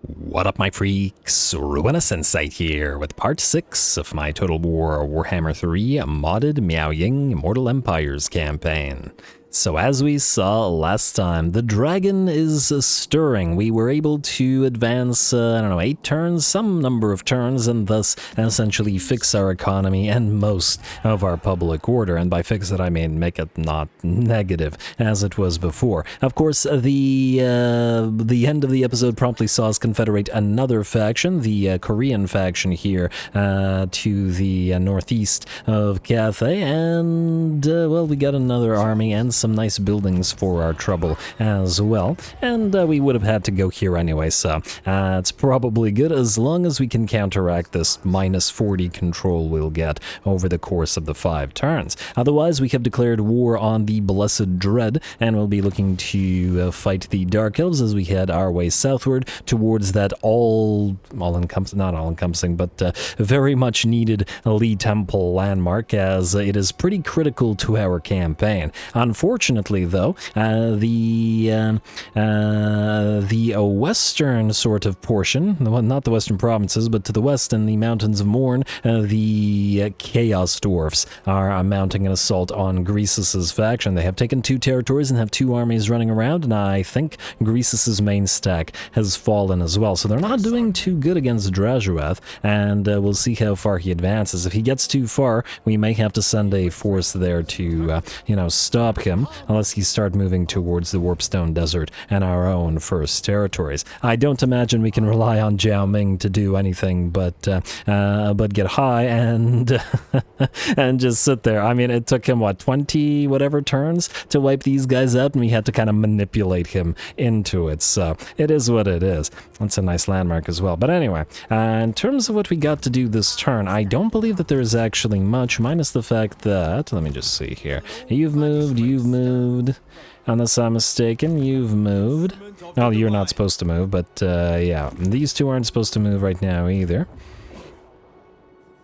What up, my freaks? RuinusInsight here with part 6 of my Total War Warhammer 3 modded Miao Ying Immortal Empires campaign. So as we saw last time, the dragon is stirring. We were able to advance, 8 turns, some number of turns, and thus essentially fix our economy and most of our public order. And by fix it, I mean make it not negative as it was before. Of course, the end of the episode promptly saw us confederate another faction, the Korean faction here, to the northeast of Cathay, and, we got another army and some nice buildings for our trouble as well, and we would have had to go here anyway, so it's probably good as long as we can counteract this minus 40 control we'll get over the course of the 5 turns. Otherwise, we have declared war on the Blessed Dread, and we'll be looking to fight the Dark Elves as we head our way southward towards that not all-encompassing, but very much needed Lee Temple landmark, as it is pretty critical to our campaign. Unfortunately, though, the western sort of portion, well, not the western provinces, but to the west in the mountains of Morn, the Chaos Dwarfs are mounting an assault on Greasus's faction. They have taken 2 territories and have 2 armies running around, and I think Greasus's main stack has fallen as well. So they're not doing too good against Drajuath, and we'll see how far he advances. If he gets too far, we may have to send a force there to, stop him, unless he start moving towards the Warpstone Desert and our own first territories. I don't imagine we can rely on Jiao Ming to do anything but get high and and just sit there. I mean, it took him, 20 whatever turns to wipe these guys out, and we had to kind of manipulate him into it, so it is what it is. That's a nice landmark as well. But anyway, in terms of what we got to do this turn, I don't believe that there is actually much, minus the fact that, let me just see here, you've moved, unless I'm mistaken, you've moved. Oh, you're not supposed to move, but yeah, these 2 aren't supposed to move right now either.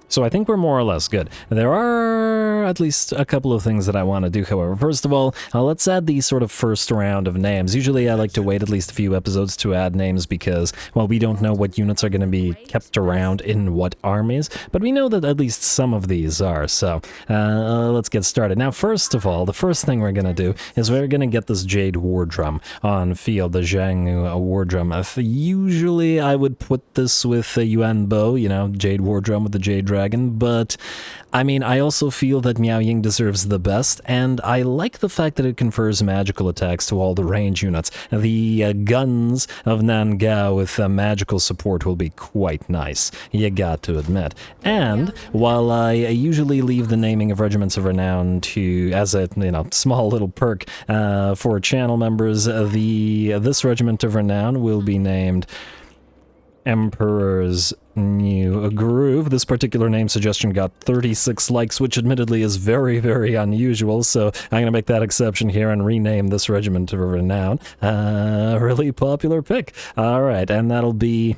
So I think we're more or less good. There are at least a couple of things that I want to do, however. First of all, let's add the sort of first round of names. Usually I like to wait at least a few episodes to add names because, well, we don't know what units are going to be kept around in what armies, but we know that at least some of these are, so let's get started. Now, first of all, the first thing we're going to do is we're going to get this Jade War Drum on field, the Zhang War Drum. Usually I would put this with a Yuan Bo, Jade War Drum with the Jade Dragon, but I mean, I also feel that Miao Ying deserves the best, and I like the fact that it confers magical attacks to all the range units. The guns of Nan Gau with magical support will be quite nice, you got to admit. And while I usually leave the naming of Regiments of Renown as a small little perk for channel members, this Regiment of Renown will be named Emperor's New Groove. This particular name suggestion got 36 likes, which admittedly is very, very unusual, so I'm going to make that exception here and rename this Regiment of Renown. Really popular pick. Alright, and that'll be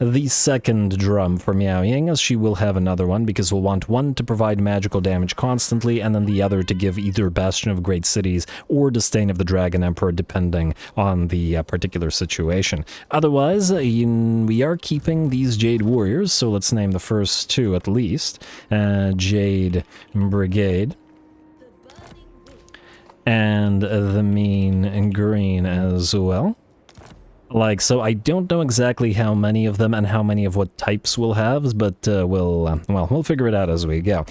the second drum for Miao Ying, as she will have another one, because we'll want one to provide magical damage constantly, and then the other to give either Bastion of Great Cities or Disdain of the Dragon Emperor, depending on the particular situation. Otherwise, we are keeping these Jade Warriors, so let's name the first 2 at least. Jade Brigade. And the Mean Green as well. So I don't know exactly how many of them and how many of what types we'll have, but we'll figure it out as we go.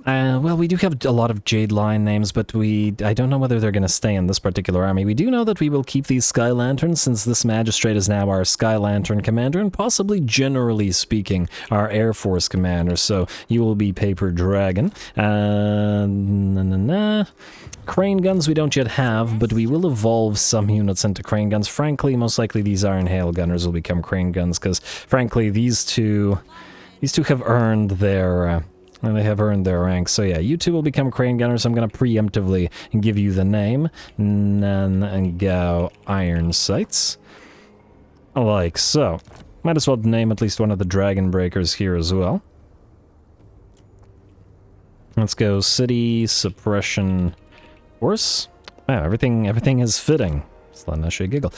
We do have a lot of Jade Line names, but I don't know whether they're going to stay in this particular army. We do know that we will keep these Sky Lanterns, since this Magistrate is now our Sky Lantern commander, and possibly, generally speaking, our Air Force commander, so you will be Paper Dragon. Crane guns we don't yet have, but we will evolve some units into crane guns. Frankly, most likely these Iron Hail Gunners will become crane guns, because, frankly, these two have earned their... they have earned their rank. So yeah, you 2 will become crane gunners. I'm going to preemptively give you the name. Nan Gau Iron Sights. Like so. Might as well name at least one of the Dragon Breakers here as well. Let's go City Suppression Force. Wow, everything is fitting. Slaanesh giggle.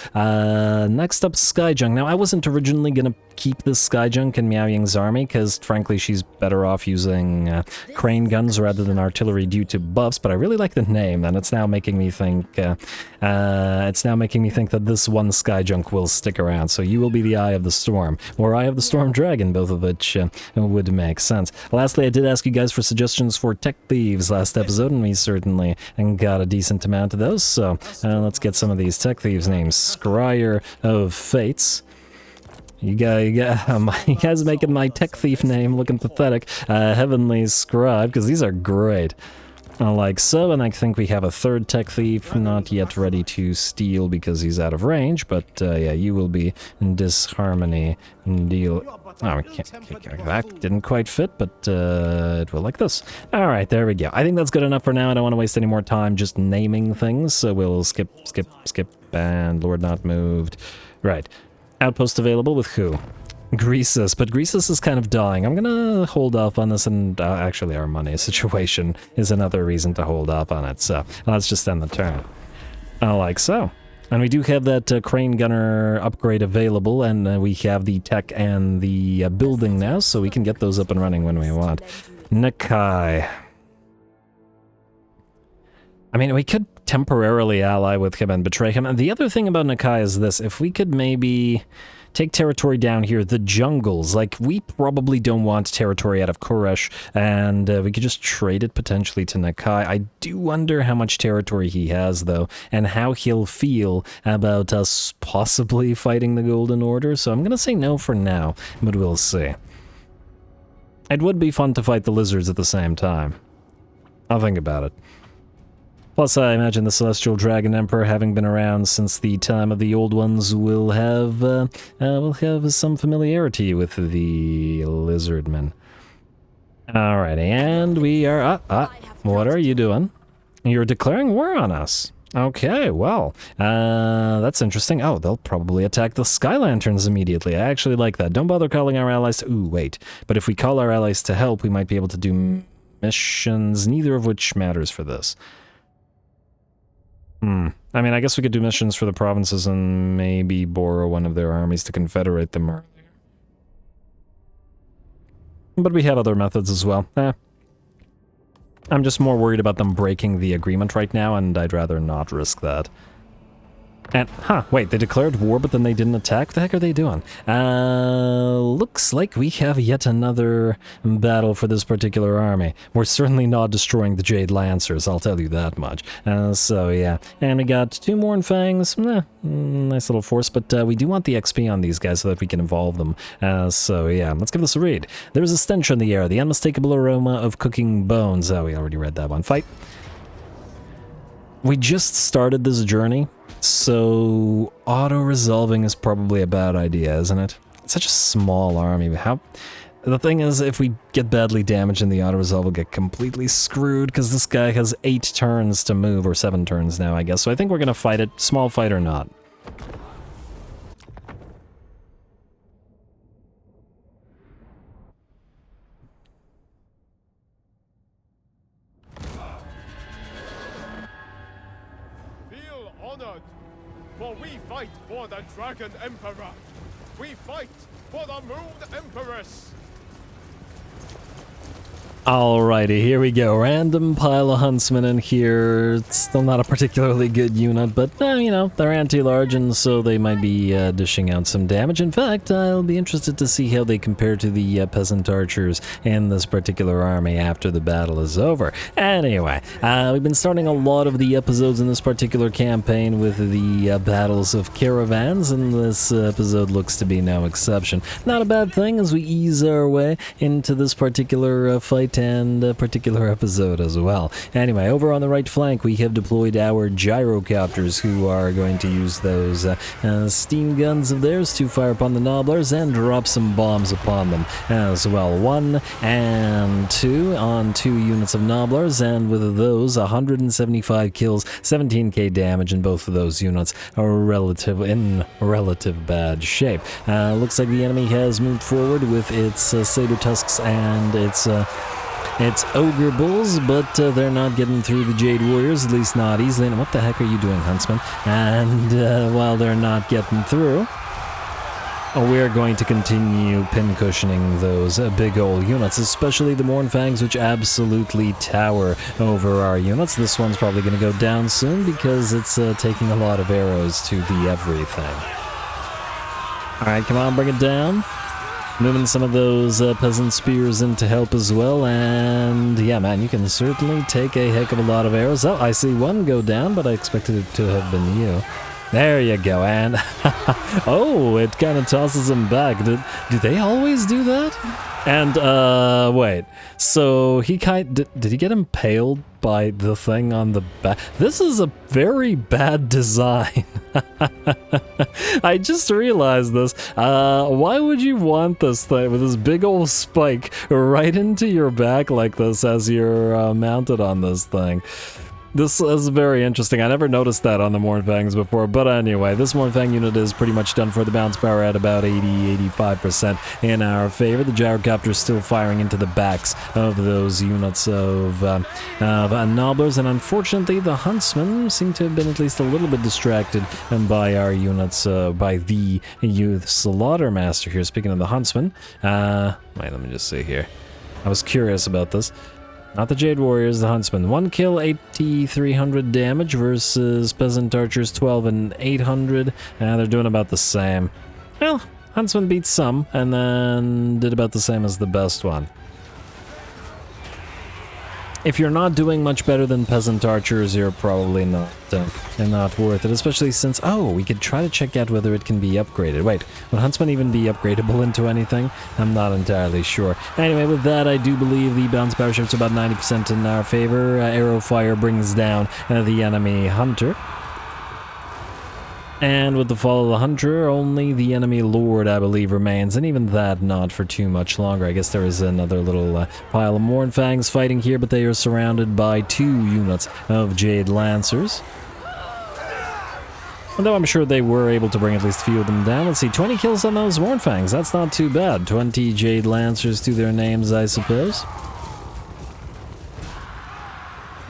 Next up, Skyjunk. Now, I wasn't originally going to keep this Skyjunk in Miao Ying's army, because frankly, she's better off using crane guns rather than artillery due to buffs, but I really like the name, and it's now making me think that this one Skyjunk will stick around, so you will be the Eye of the Storm, or Eye of the Storm Dragon, both of which would make sense. Lastly, I did ask you guys for suggestions for tech thieves last episode, and we certainly got a decent amount of those, so let's get some of these tech thieves names. Scryer of Fates. You guys making my tech thief name looking pathetic. Heavenly Scribe, because these are great. Like so, and I think we have a third tech thief, not yet ready to steal because he's out of range, but yeah, you will be in disharmony deal. Oh, that didn't quite fit, but it will like this. Alright, there we go. I think that's good enough for now. I don't want to waste any more time just naming things, so we'll skip, and Lord Not Moved. Right. Outpost available with who? Greasus, but Greasus is kind of dying. I'm gonna hold off on this, and actually our money situation is another reason to hold off on it, so let's just end the turn. Like so. And we do have that crane gunner upgrade available, and we have the tech and the building now, so we can get those up and running when we want. Nakai. I mean, we could temporarily ally with him and betray him, and the other thing about Nakai is this: if we could maybe take territory down here, the jungles, like, we probably don't want territory out of Koresh, and we could just trade it potentially to Nakai. I do wonder how much territory he has, though, and how he'll feel about us possibly fighting the Golden Order, so I'm gonna say no for now, but we'll see. It would be fun to fight the lizards at the same time. I'll think about it. Plus, I imagine the Celestial Dragon Emperor, having been around since the time of the Old Ones, will have some familiarity with the Lizardmen. Alrighty, and we are... what are you doing? You're declaring war on us. Okay, well, that's interesting. Oh, they'll probably attack the Sky Lanterns immediately. I actually like that. Don't bother calling our allies to... Ooh, wait. But if we call our allies to help, we might be able to do missions, neither of which matters for this. I mean, I guess we could do missions for the provinces and maybe borrow one of their armies to confederate them earlier. But we have other methods as well. I'm just more worried about them breaking the agreement right now, and I'd rather not risk that. And, wait, they declared war, but then they didn't attack? What the heck are they doing? Looks like we have yet another battle for this particular army. We're certainly not destroying the Jade Lancers, I'll tell you that much. So, yeah. And we got 2 more Fangs. Nice little force, but we do want the XP on these guys so that we can evolve them. So, yeah, let's give this a read. There is a stench in the air, the unmistakable aroma of cooking bones. Oh, we already read that one. Fight. We just started this journey, so auto-resolving is probably a bad idea, isn't it? It's such a small army. The thing is, if we get badly damaged in the auto-resolve, we'll get completely screwed, because this guy has 8 turns to move, or 7 turns now, I guess. So I think we're going to fight it, small fight or not. For we fight for the Dragon Emperor. We fight for the Moon Empress. Alrighty, here we go. Random pile of huntsmen in here. It's still not a particularly good unit, but, you know, they're anti-large, and so they might be dishing out some damage. In fact, I'll be interested to see how they compare to the peasant archers in this particular army after the battle is over. Anyway, we've been starting a lot of the episodes in this particular campaign with the battles of caravans, and this episode looks to be no exception. Not a bad thing as we ease our way into this particular fight and a particular episode as well. Anyway, over on the right flank we have deployed our gyrocopters, who are going to use those steam guns of theirs to fire upon the nobblers and drop some bombs upon them as well. 1 and 2 on 2 units of nobblers, and with those 175 kills, 17k damage, and both of those units are in relative bad shape. Looks like the enemy has moved forward with its saber tusks and its It's Ogre Bulls, but they're not getting through the Jade Warriors, at least not easily. And what the heck are you doing, Huntsman? And while they're not getting through, we're going to continue pincushioning those big old units, especially the Mournfangs, which absolutely tower over our units. This one's probably going to go down soon because it's taking a lot of arrows to the everything. Alright, come on, bring it down. Moving some of those peasant spears in to help as well, and yeah, man, you can certainly take a heck of a lot of arrows. Oh, I see one go down, but I expected it to have been you. There you go, and oh, it kind of tosses him back. Do they always do that? And wait, so he did he get impaled by the thing on the back? This is a very bad design. I just realized this. Why would you want this thing with this big old spike right into your back like this as you're mounted on this thing? This is very interesting. I never noticed that on the Mournfangs before, but anyway, this Mournfang unit is pretty much done for. The bounce power at about 80-85% in our favor. The gyrocopter is still firing into the backs of those units of nobblers, and unfortunately the huntsmen seem to have been at least a little bit distracted by our units, by the youth slaughtermaster here. Speaking of the huntsmen, wait, let me just see here. I was curious about this. Not the Jade Warriors, the Huntsman. 1 kill, 8,300 damage versus Peasant Archers, 12 and 800. They're doing about the same. Well, Huntsman beat some, and then did about the same as the best one. If you're not doing much better than Peasant Archers, you're probably not worth it, especially since, oh, we could try to check out whether it can be upgraded. Wait, would Huntsman even be upgradable into anything? I'm not entirely sure. Anyway, with that, I do believe the bounce power shifts about 90% in our favor. Arrow fire brings down the enemy hunter. And with the fall of the hunter, only the enemy lord, I believe, remains, and even that not for too much longer. I guess there is another little pile of Mournfangs fighting here, but they are surrounded by 2 units of Jade Lancers. Although I'm sure they were able to bring at least a few of them down. Let's see, 20 kills on those Mournfangs. That's not too bad. 20 Jade Lancers to their names, I suppose.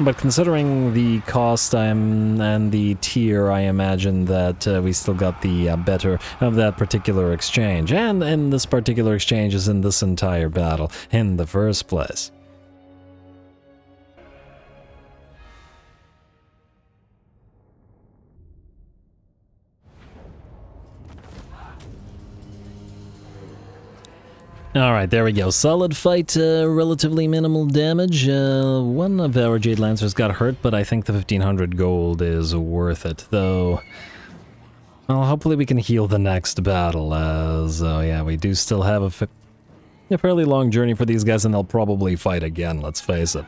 But considering the cost and the tier, I imagine that we still got the better of that particular exchange. And this particular exchange is in this entire battle in the first place. Alright, there we go. Solid fight, relatively minimal damage. One of our Jade Lancers got hurt, but I think the 1500 gold is worth it, though. Well, hopefully we can heal the next battle, as, yeah, we do still have a fairly long journey for these guys, and they'll probably fight again, let's face it.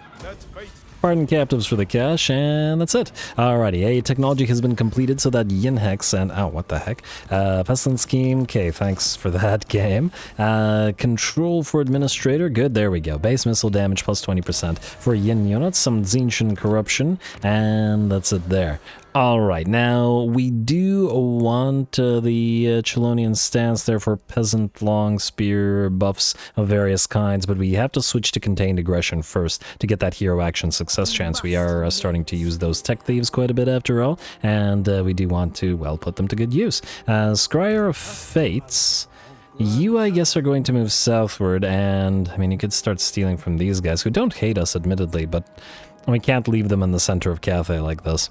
Pardon captives for the cash, and that's it. Alrighty, a technology has been completed so that Yin Hex and, oh, what the heck? Pestilence Scheme, okay, thanks for that game. Control for Administrator, good, there we go. Base missile damage plus 20% for Yin units, some Zintian corruption, and that's it there. Alright, now we do want the Chelonian stance there for peasant long spear buffs of various kinds, but we have to switch to contained aggression first to get that hero action success chance. We are starting to use those tech thieves quite a bit after all, and we do want to, well, put them to good use. Scryer of Fates, you, I guess, are going to move southward, and, I mean, you could start stealing from these guys, who don't hate us, admittedly, but we can't leave them in the center of Cathay like this.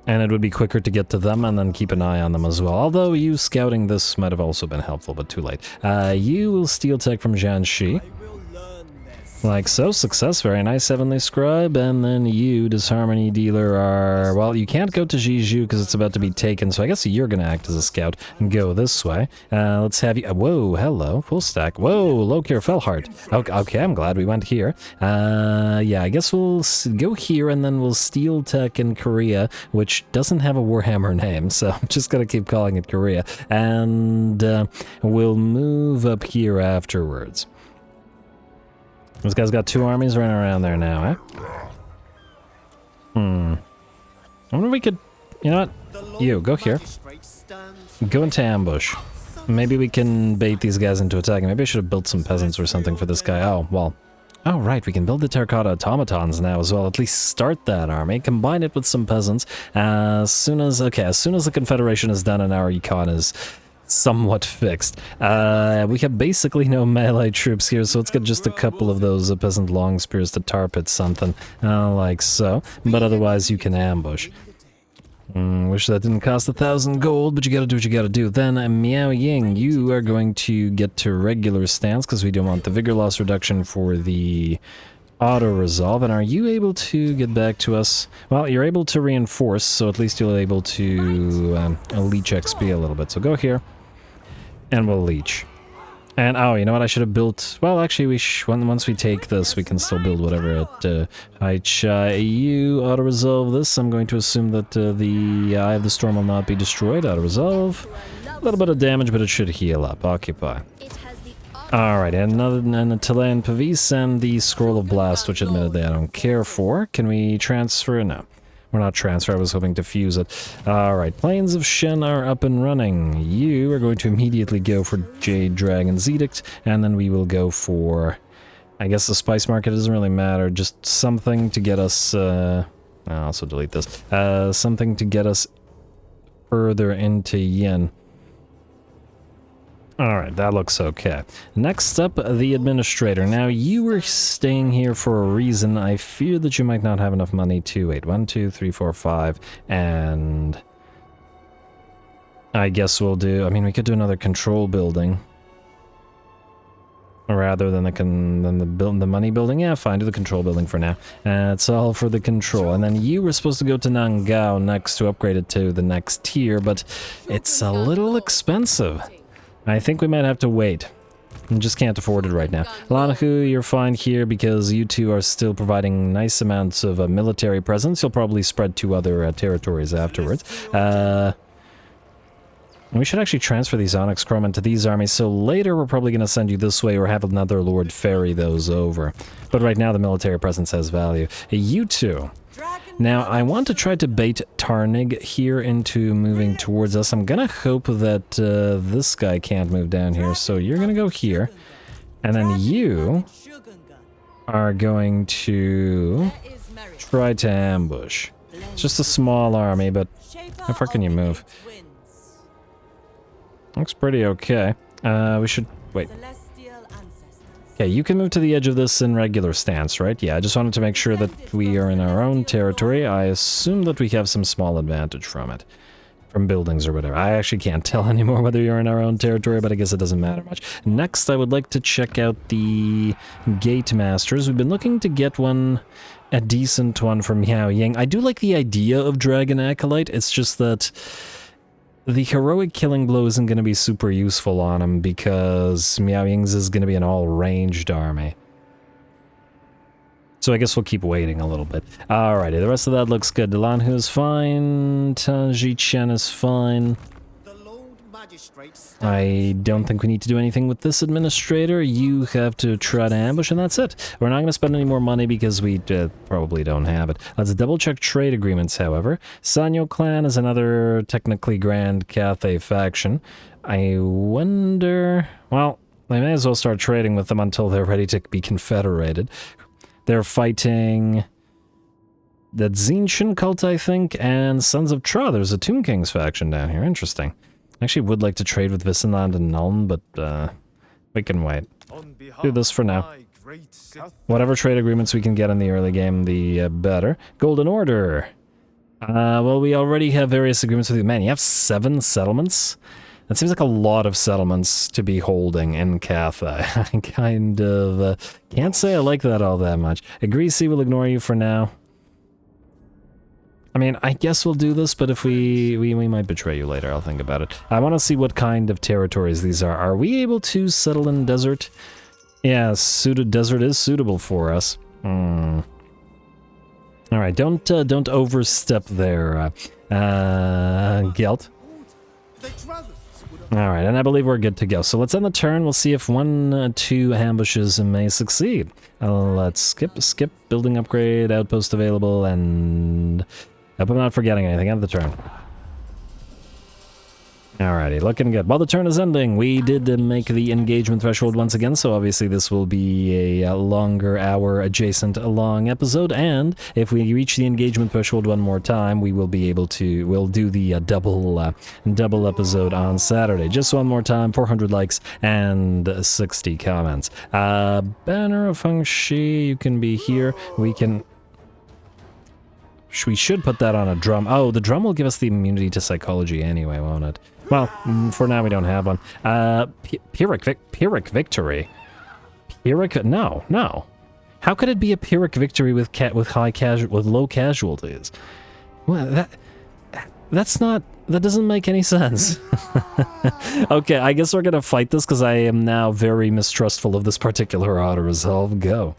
And it would be quicker to get to them and then keep an eye on them as well. Although you scouting this might have also been helpful, but too late. You will steal tech from Jianxi. Like so, success, very nice, Heavenly Scribe, and then you, Disharmony Dealer, are, well, you can't go to Jiju because it's about to be taken, so I guess you're gonna act as a scout and go this way. Let's have you, whoa, hello, full stack, whoa, Lokir Fellheart. Okay, I'm glad we went here. Yeah, I guess we'll go here and then we'll steal tech in Korea, which doesn't have a Warhammer name, so I'm just gonna keep calling it Korea, and we'll move up here afterwards. This guy's got 2 armies running around there now, eh? I wonder if we could... You know what? You, go here. Go into ambush. Maybe we can bait these guys into attacking. Maybe I should have built some peasants or something for this guy. Oh, well. Oh, right, we can build the terracotta automatons now as well. At least start that army. Combine it with some peasants. As soon as the Confederation is done and our econ is somewhat fixed. We have basically no melee troops here, so let's get just a couple of those peasant long spears to tar pit something, like so. But otherwise, you can ambush. Wish that didn't cost 1,000 gold, but you gotta do what you gotta do. Then, Miao Ying, you are going to get to regular stance, because we don't want the vigor loss reduction for the auto-resolve. And are you able to get back to us? Well, you're able to reinforce, so at least you'll be able to leech XP a little bit. So go here, and we'll leech. And, oh, you know what, I should have built... Well, actually, once we take this, we can still build whatever at you auto-resolve this. I'm going to assume that the Eye of the Storm will not be destroyed. Auto-resolve. A little bit of damage, but it should heal up. Occupy. Alright, and a Telean Pavis and the Scroll of Blast, which admittedly I don't care for. Can we transfer? No. We're not transfer, I was hoping to fuse it. Alright, Plains of Shen are up and running. You are going to immediately go for Jade Dragon's Edict, and then we will go for... I guess the Spice Market doesn't really matter, just something to get us... I'll also delete this. Something to get us further into Yen. Alright, that looks okay. Next up, the Administrator. Now, you were staying here for a reason. I fear that you might not have enough money to... Wait, 1, 2, 3, 4, 5, and... I guess we'll do... I mean, we could do another control building. Rather than the money building. Yeah, fine, do the control building for now. It's all for the control. And then you were supposed to go to Nan Gau next to upgrade it to the next tier, but it's a little expensive. I think we might have to wait. I just can't afford it right now. Lanahu, you're fine here because you two are still providing nice amounts of military presence. You'll probably spread to other territories afterwards. We should actually transfer these Onyx Chrome into these armies, so later we're probably going to send you this way or have another Lord ferry those over. But right now the military presence has value. You two. Now, I want to try to bait Tarnig here into moving towards us. I'm gonna hope that this guy can't move down here, so you're gonna go here. And then you are going to try to ambush. It's just a small army, but how far can you move? Looks pretty okay. We should... wait. Okay, you can move to the edge of this in regular stance, right? Yeah, I just wanted to make sure that we are in our own territory. I assume that we have some small advantage from it. From buildings or whatever. I actually can't tell anymore whether you're in our own territory, but I guess it doesn't matter much. Next, I would like to check out the Gate Masters. We've been looking to get one, a decent one from Miao Ying. I do like the idea of Dragon Acolyte, it's just that... the heroic killing blow isn't going to be super useful on him because Miao Ying's is going to be an all-ranged army. So I guess we'll keep waiting a little bit. Alrighty, the rest of that looks good. Delanhu is fine. Tanji Chen is fine. I don't think we need to do anything with this administrator. You have to try to ambush, and that's it. We're not going to spend any more money because we probably don't have it. Let's double-check trade agreements, however. Sanyo clan is another technically Grand Cathay faction. I wonder... well, they may as well start trading with them until they're ready to be confederated. They're fighting... the Xinshin cult, I think, and Sons of Tra. There's a Tomb Kings faction down here. Interesting. I actually would like to trade with Visenland and Nuln, but we can wait. Do this for now. Whatever trade agreements we can get in the early game, the better. Golden Order. Well, we already have various agreements with you. Man, you have 7 settlements? That seems like a lot of settlements to be holding in Cathay. I kind of can't say I like that all that much. Agrisi will ignore you for now. I mean, I guess we'll do this, but if we might betray you later, I'll think about it. I want to see what kind of territories these are. Are we able to settle in desert? Yeah, desert is suitable for us. Alright, don't overstep there, Gelt. Alright, and I believe we're good to go. So let's end the turn. We'll see if 1, 2 ambushes may succeed. Let's skip, building upgrade, outpost available, and... hope I'm not forgetting anything. End of the turn. Alrighty, looking good. While the turn is ending, we did make the engagement threshold once again, so obviously this will be a longer hour adjacent long episode, and if we reach the engagement threshold one more time, we will be able to, we'll do the double episode on Saturday. Just one more time, 400 likes and 60 comments. Banner of Feng Shi, you can be here. We should put that on a drum. Oh, the drum will give us the immunity to psychology anyway, won't it? Well, for now we don't have one. Pyrrhic victory. Pyrrhic? No. How could it be a Pyrrhic victory with low casualties? Well, that doesn't make any sense. Okay, I guess we're gonna fight this because I am now very mistrustful of this particular auto resolve. Go.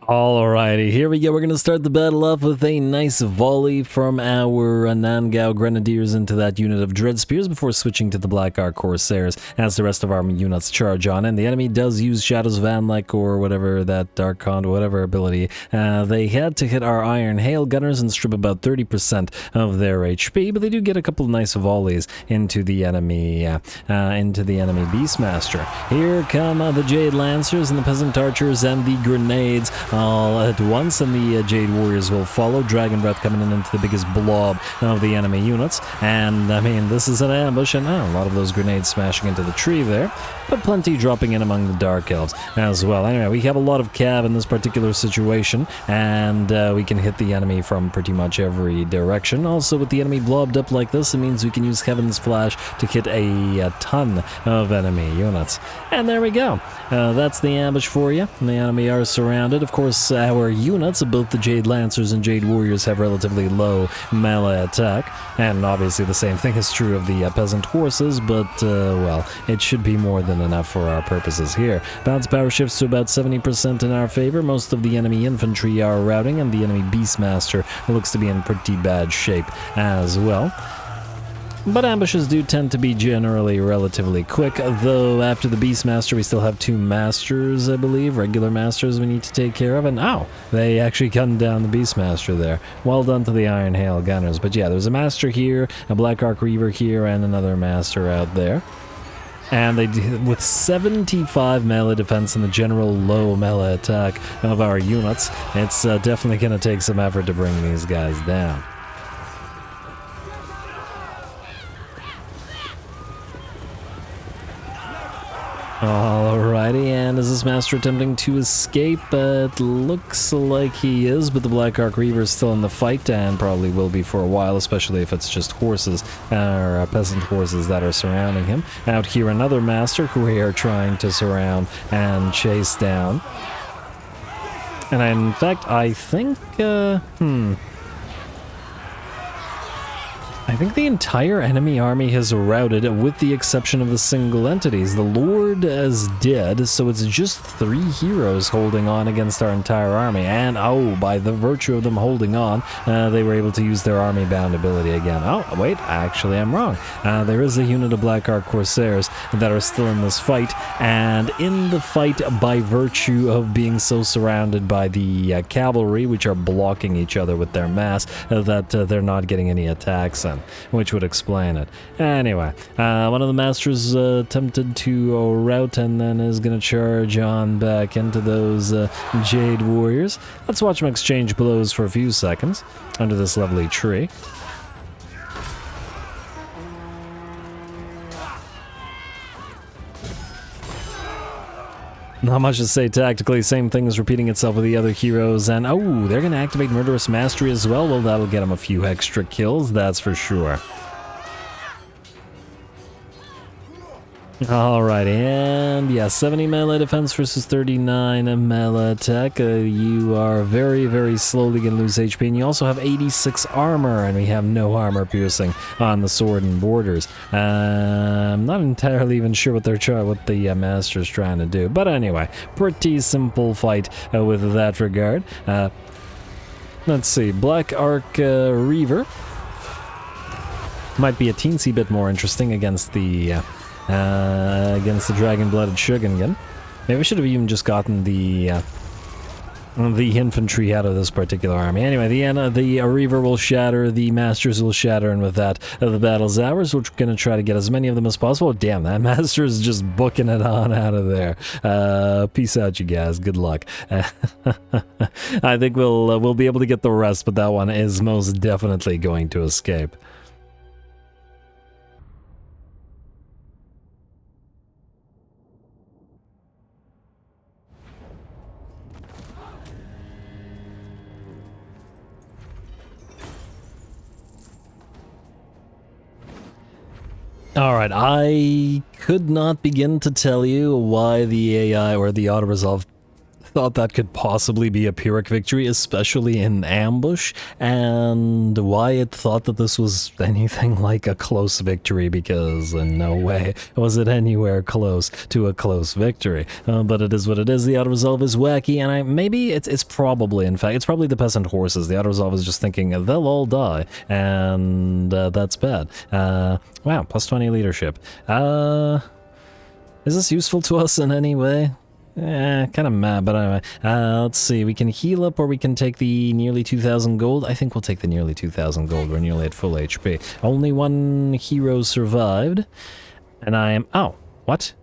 Alrighty, here we go. We're going to start the battle off with a nice volley from our Nan Gau Grenadiers into that unit of Dread Spears before switching to the Black Ark Corsairs as the rest of our units charge on. And the enemy does use Shadows of Anlek or whatever, that Dark Conduit, whatever ability. They had to hit our Iron Hail Gunners and strip about 30% of their HP, but they do get a couple of nice volleys into the enemy Beastmaster. Here come the Jade Lancers and the Peasant Archers and the Grenades all at once, and the Jade Warriors will follow. Dragon Breath coming in into the biggest blob of the enemy units, and I mean, this is an ambush, and a lot of those grenades smashing into the tree there, but plenty dropping in among the Dark Elves as well. Anyway, we have a lot of cav in this particular situation, and we can hit the enemy from pretty much every direction. Also, with the enemy blobbed up like this, it means we can use Heaven's Flash to hit a ton of enemy units. And there we go. That's the ambush for you. The enemy are surrounded. Of course, our units, both the Jade Lancers and Jade Warriors, have relatively low melee attack, and obviously the same thing is true of the Peasant Horses, but, well, it should be more than enough for our purposes here. Bounce power shifts to about 70% in our favor. Most of the enemy infantry are routing, and the enemy Beastmaster looks to be in pretty bad shape as well. But ambushes do tend to be generally relatively quick, though after the Beastmaster we still have two Masters, I believe, regular Masters we need to take care of, and they actually gunned down the Beastmaster there. Well done to the Iron Hail Gunners. But yeah, there's a Master here, a Black Ark Reaver here, and another Master out there. And they with 75 melee defense and the general low melee attack of our units, it's definitely going to take some effort to bring these guys down. Alrighty, and is this Master attempting to escape? It looks like he is, but the Black Ark Reaver is still in the fight, and probably will be for a while, especially if it's just horses, or peasant horses that are surrounding him. Out here, another Master who we are trying to surround and chase down. And in fact, I think, I think the entire enemy army has routed, with the exception of the single entities. The Lord is dead, so it's just 3 heroes holding on against our entire army. And, by the virtue of them holding on, they were able to use their army-bound ability again. Oh, wait, actually I'm wrong. There is a unit of Black Ark Corsairs that are still in this fight, and in the fight, by virtue of being so surrounded by the cavalry, which are blocking each other with their mass, that they're not getting any attacks in, which would explain it. Anyway, one of the Masters attempted to rout and then is going to charge on back into those Jade Warriors. Let's watch them exchange blows for a few seconds under this lovely tree. Not much to say tactically, same thing is repeating itself with the other heroes, and they're going to activate Murderous Mastery as well. Well, that'll get them a few extra kills, that's for sure. Alrighty, and yeah, 70 melee defense versus 39 melee attack. You are very, very slowly going to lose HP, and you also have 86 armor, and we have no armor piercing on the sword and borders. I'm not entirely even sure what the Master's trying to do, but anyway, pretty simple fight with that regard. Let's see, Black Arc Reaver might be a teensy bit more interesting against the Dragon-Blooded Shogun. Maybe I should have even just gotten the infantry out of this particular army. Anyway, the Reaver will shatter, the Masters will shatter, and with that, the battle's ours. We're going to try to get as many of them as possible. Damn, that Master is just booking it on out of there. Peace out, you guys. Good luck. I think we'll be able to get the rest, but that one is most definitely going to escape. Alright, I could not begin to tell you why the AI or the auto-resolve thought that could possibly be a Pyrrhic victory, especially in ambush, and why it thought that this was anything like a close victory, because in no way was it anywhere close to a close victory. But it is what it is. The auto-resolve is wacky, and maybe it's probably, in fact, it's probably the peasant horses. The auto-resolve is just thinking, they'll all die, and that's bad. Wow, plus 20 leadership. Is this useful to us in any way? Kind of mad, but anyway. Let's see, we can heal up or we can take the nearly 2,000 gold. I think we'll take the nearly 2,000 gold. We're nearly at full HP. Only one hero survived. And I am... Oh, what?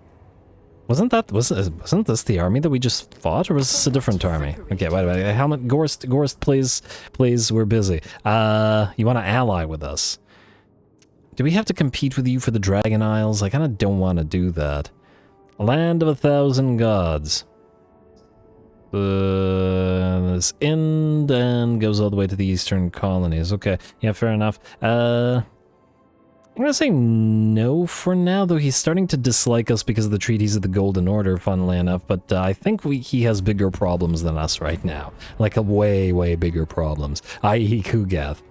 Wasn't this the army that we just fought, or was this a different army? Okay, wait. Helmet, Gorst, please, we're busy. You want to ally with us? Do we have to compete with you for the Dragon Isles? I kind of don't want to do that. Land of 1,000 gods. This end and goes all the way to the eastern colonies. Okay, yeah, fair enough. I'm gonna say no for now, though he's starting to dislike us because of the treaties of the Golden Order, funnily enough, but I think he has bigger problems than us right now. Like, a way bigger problems, i.e. Kugath.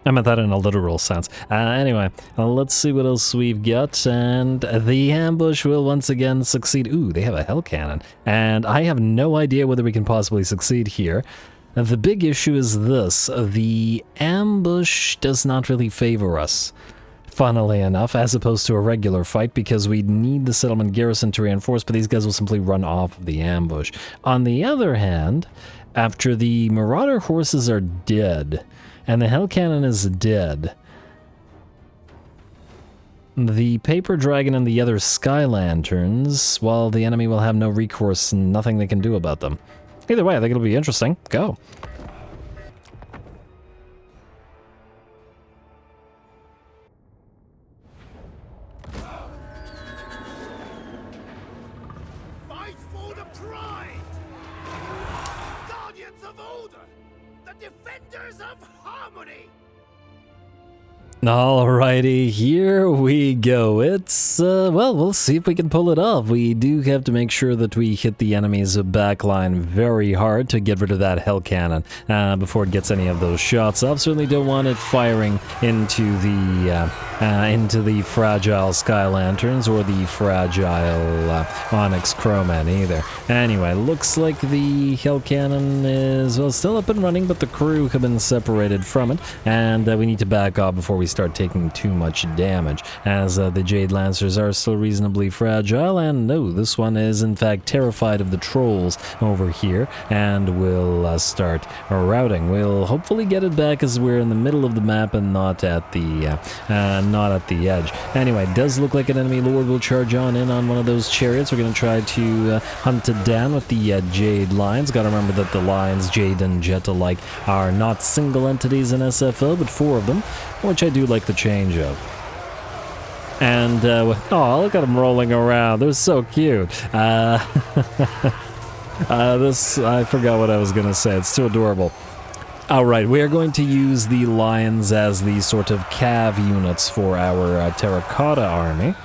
I meant that in a literal sense. Anyway, let's see what else we've got, and the ambush will once again succeed. Ooh, they have a hell cannon, and I have no idea whether we can possibly succeed here. The big issue is this: the ambush does not really favor us, funnily enough, as opposed to a regular fight, because we need the settlement garrison to reinforce, but these guys will simply run off of the ambush. On the other hand, after the Marauder horses are dead, and the Hell Cannon is dead, the Paper Dragon and the other Sky Lanterns, well, the enemy will have no recourse and nothing they can do about them. Either way, I think it'll be interesting. Go. Fight for the pride! Guardians of order! The defenders of harmony! Alrighty, here we go. It's, well, we'll see if we can pull it off. We do have to make sure that we hit the enemy's backline very hard to get rid of that Hell Cannon before it gets any of those shots off. Certainly don't want it firing into the fragile Sky Lanterns or the fragile Onyx Crowman either. Anyway, looks like the Hell Cannon is, well, still up and running, but the crew have been separated from it, and we need to back off before we start taking too much damage, as the Jade Lancers are still reasonably fragile, and no, this one is in fact terrified of the trolls over here, and will start routing. We'll hopefully get it back as we're in the middle of the map and not at the edge. Anyway, does look like an enemy lord will charge on in on one of those chariots. We're going to try to hunt it down with the Jade Lions. Got to remember that the Lions, Jade and Jet alike, are not single entities in SFO, but 4 of them, which I do like the change of. And, oh, look at them rolling around. They're so cute. I forgot what I was going to say. It's too adorable. Alright, we are going to use the lions as the sort of cav units for our terracotta army.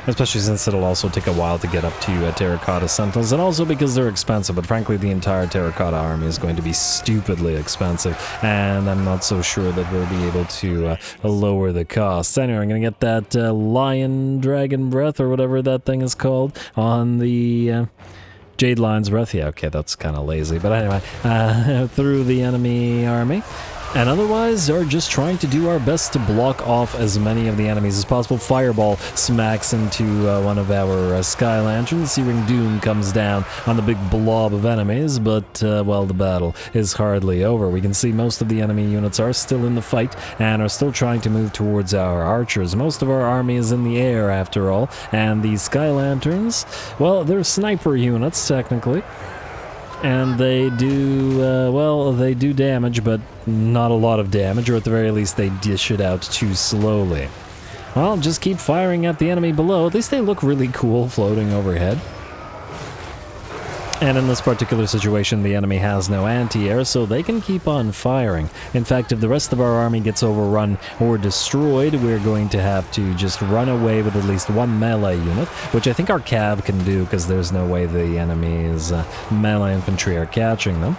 Especially since it'll also take a while to get up to terracotta sentinels, and also because they're expensive, but frankly the entire terracotta army is going to be stupidly expensive, and I'm not so sure that we'll be able to lower the costs. Anyway, I'm going to get that lion dragon breath, or whatever that thing is called, on the Jade Lion's Breath, yeah, okay, that's kind of lazy. But anyway, through the enemy army. And otherwise, are just trying to do our best to block off as many of the enemies as possible. Fireball smacks into one of our Sky Lanterns. Searing Doom comes down on the big blob of enemies, but, well, the battle is hardly over. We can see most of the enemy units are still in the fight and are still trying to move towards our archers. Most of our army is in the air, after all, and the Sky Lanterns, well, they're sniper units, technically. And they do, well, they do damage, but not a lot of damage, or at the very least they dish it out too slowly. Well, just keep firing at the enemy below. At least they look really cool floating overhead. And in this particular situation, the enemy has no anti-air, so they can keep on firing. In fact, if the rest of our army gets overrun or destroyed, we're going to have to just run away with at least one melee unit, which I think our cav can do, because there's no way the enemy's melee infantry are catching them.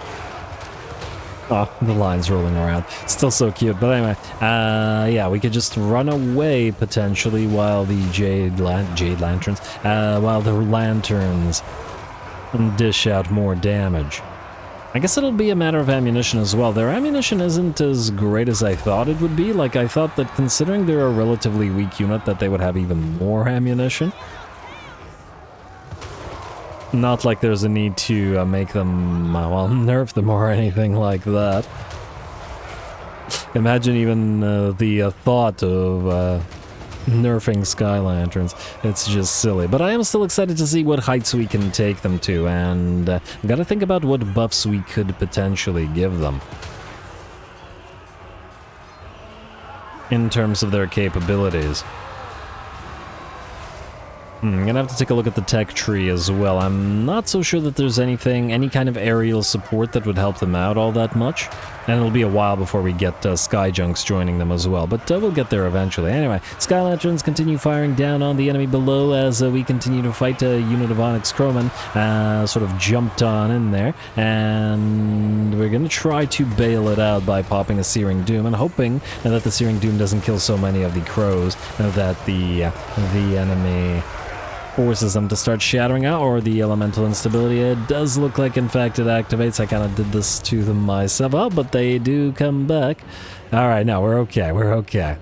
Oh, the line's rolling around. Still so cute. But anyway, yeah, we could just run away, potentially, while the Jade Lanterns, while the Lanterns dish out more damage. I guess it'll be a matter of ammunition as well. Their ammunition isn't as great as I thought it would be. Like, I thought that considering they're a relatively weak unit, that they would have even more ammunition. Not like there's a need to make them, well, nerf them or anything like that. Imagine even the thought of nerfing Sky Lanterns. It's just silly. But I am still excited to see what heights we can take them to, and gotta think about what buffs we could potentially give them in terms of their capabilities. I'm gonna have to take a look at the tech tree as well. I'm not so sure that there's anything, any kind of aerial support that would help them out all that much. And it'll be a while before we get Sky Junks joining them as well, but we'll get there eventually. Anyway, Sky Lanterns continue firing down on the enemy below as we continue to fight. A unit of Onyx Crowmen sort of jumped on in there, and we're gonna try to bail it out by popping a Searing Doom and hoping that the Searing Doom doesn't kill so many of the crows that the enemy forces them to start shattering out, or the elemental instability. It does look like, in fact, it activates. I kind of did this to them myself. Oh, but they do come back. Alright, no, we're okay, we're okay.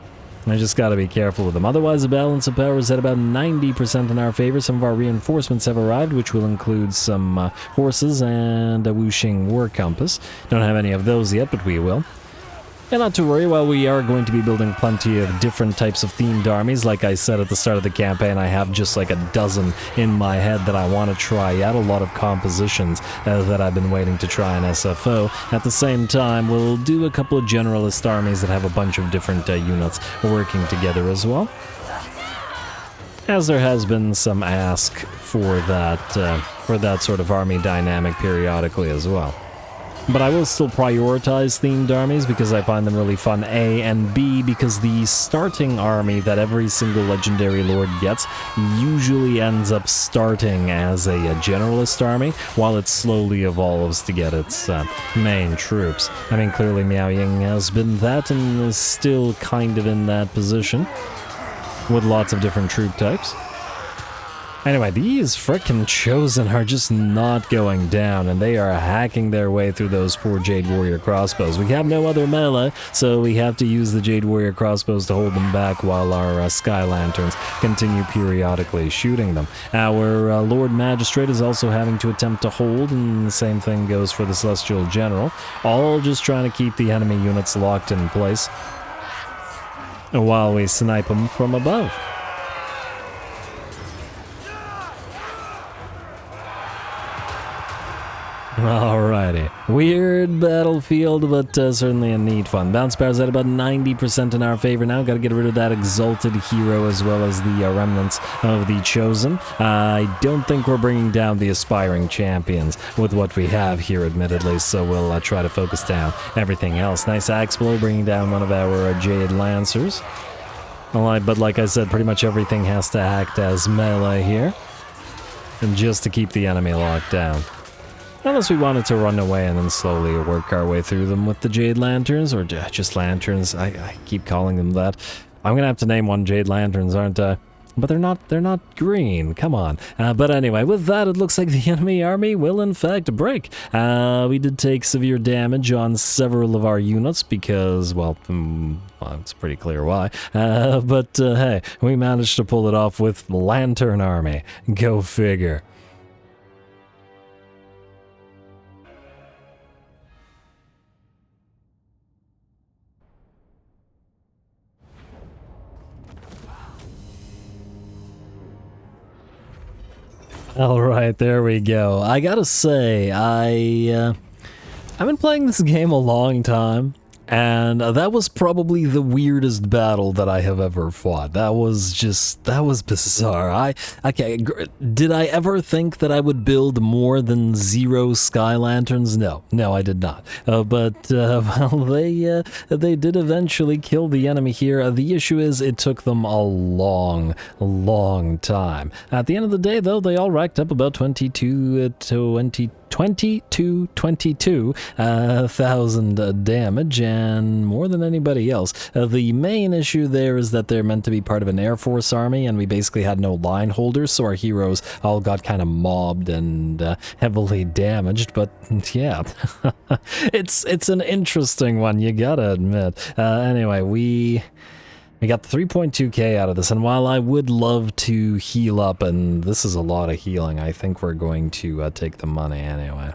I just gotta be careful with them. Otherwise, the balance of power is at about 90% in our favor. Some of our reinforcements have arrived, which will include some horses and a Wuxing War Compass. Don't have any of those yet, but we will. And not to worry, while we are going to be building plenty of different types of themed armies, like I said at the start of the campaign, I have just like a dozen in my head that I want to try out, a lot of compositions that I've been waiting to try in SFO. At the same time, we'll do a couple of generalist armies that have a bunch of different units working together as well, as there has been some ask for that sort of army dynamic periodically as well. But I will still prioritize themed armies because I find them really fun, A, and B, because the starting army that every single legendary lord gets usually ends up starting as a generalist army, while it slowly evolves to get its main troops. I mean, clearly Miao Ying has been that and is still kind of in that position, with lots of different troop types. Anyway, these frickin' Chosen are just not going down, and they are hacking their way through those poor Jade Warrior crossbows. We have no other melee, so we have to use the Jade Warrior crossbows to hold them back while our Sky Lanterns continue periodically shooting them. Our Lord Magistrate is also having to attempt to hold, and the same thing goes for the Celestial General, all just trying to keep the enemy units locked in place while we snipe them from above. Alrighty. Weird battlefield, but certainly a neat one. Bounce power's at about 90% in our favor now. Gotta get rid of that Exalted Hero as well as the remnants of the Chosen. I don't think we're bringing down the Aspiring Champions with what we have here, admittedly, so we'll try to focus down everything else. Nice axe blow, bringing down one of our Jade Lancers. But like I said, pretty much everything has to act as melee here, and just to keep the enemy locked down. Unless we wanted to run away and then slowly work our way through them with the Jade Lanterns, or just Lanterns. I keep calling them that. I'm gonna have to name one Jade Lanterns, aren't I? But they're not green. Come on. But anyway, with that, it looks like the enemy army will in fact break. We did take severe damage on several of our units because, well, it's pretty clear why. But hey, we managed to pull it off with Lantern Army. Go figure. All right, there we go. I gotta say, I've been playing this game a long time, and that was probably the weirdest battle that I have ever fought. That was bizarre. Did I ever think that I would build more than 0 sky lanterns? No, I did not. Well, they did eventually kill the enemy here. The issue is it took them a long time. At the end of the day, though, they all racked up about 22,000 damage, and more than anybody else. The main issue there is that they're meant to be part of an Air Force army, and we basically had no line holders, so our heroes all got kind of mobbed and heavily damaged, but yeah. it's an interesting one, you gotta admit. Anyway, we got 3.2k out of this, and while I would love to heal up, and this is a lot of healing, I think we're going to take the money anyway.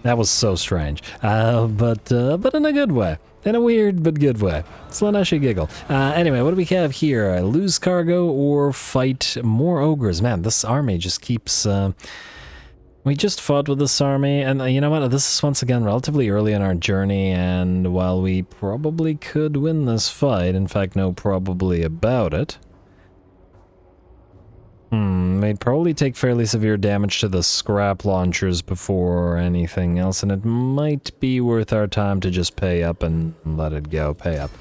That was so strange, but in a good way. In a weird but good way. Slaneshi giggle. Anyway, what do we have here? Lose cargo or fight more ogres? Man, this army just keeps... we just fought with this army, and you know what? This is once again relatively early in our journey, and while we probably could win this fight, in fact, no probably about it, we'd probably take fairly severe damage to the scrap launchers before anything else, and it might be worth our time to just pay up and let it go. Pay up.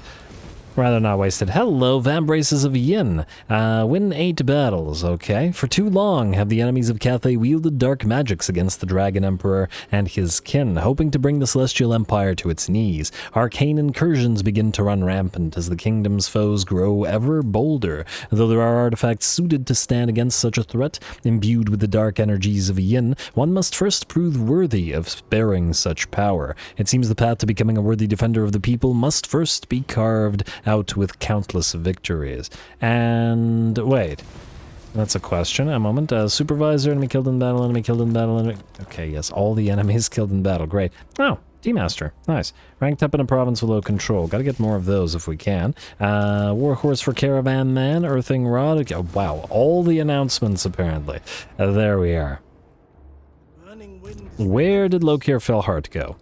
Rather not wasted. Hello, Vambraces of Yin. Win 8 battles, okay. For too long have the enemies of Cathay wielded dark magics against the Dragon Emperor and his kin, hoping to bring the Celestial Empire to its knees. Arcane incursions begin to run rampant as the kingdom's foes grow ever bolder. Though there are artifacts suited to stand against such a threat, imbued with the dark energies of Yin, one must first prove worthy of bearing such power. It seems the path to becoming a worthy defender of the people must first be carved out with countless victories. And wait, that's a question. A moment. Supervisor, enemy killed in battle, enemy killed in battle, enemy... Okay, yes, all the enemies killed in battle. Great. Oh, D-Master. Nice. Ranked up in a province with low control. Gotta get more of those if we can. Warhorse for Caravan Man, Earthing Rod. Okay, oh, wow, all the announcements apparently. There we are. Where did Lokir Felhart go?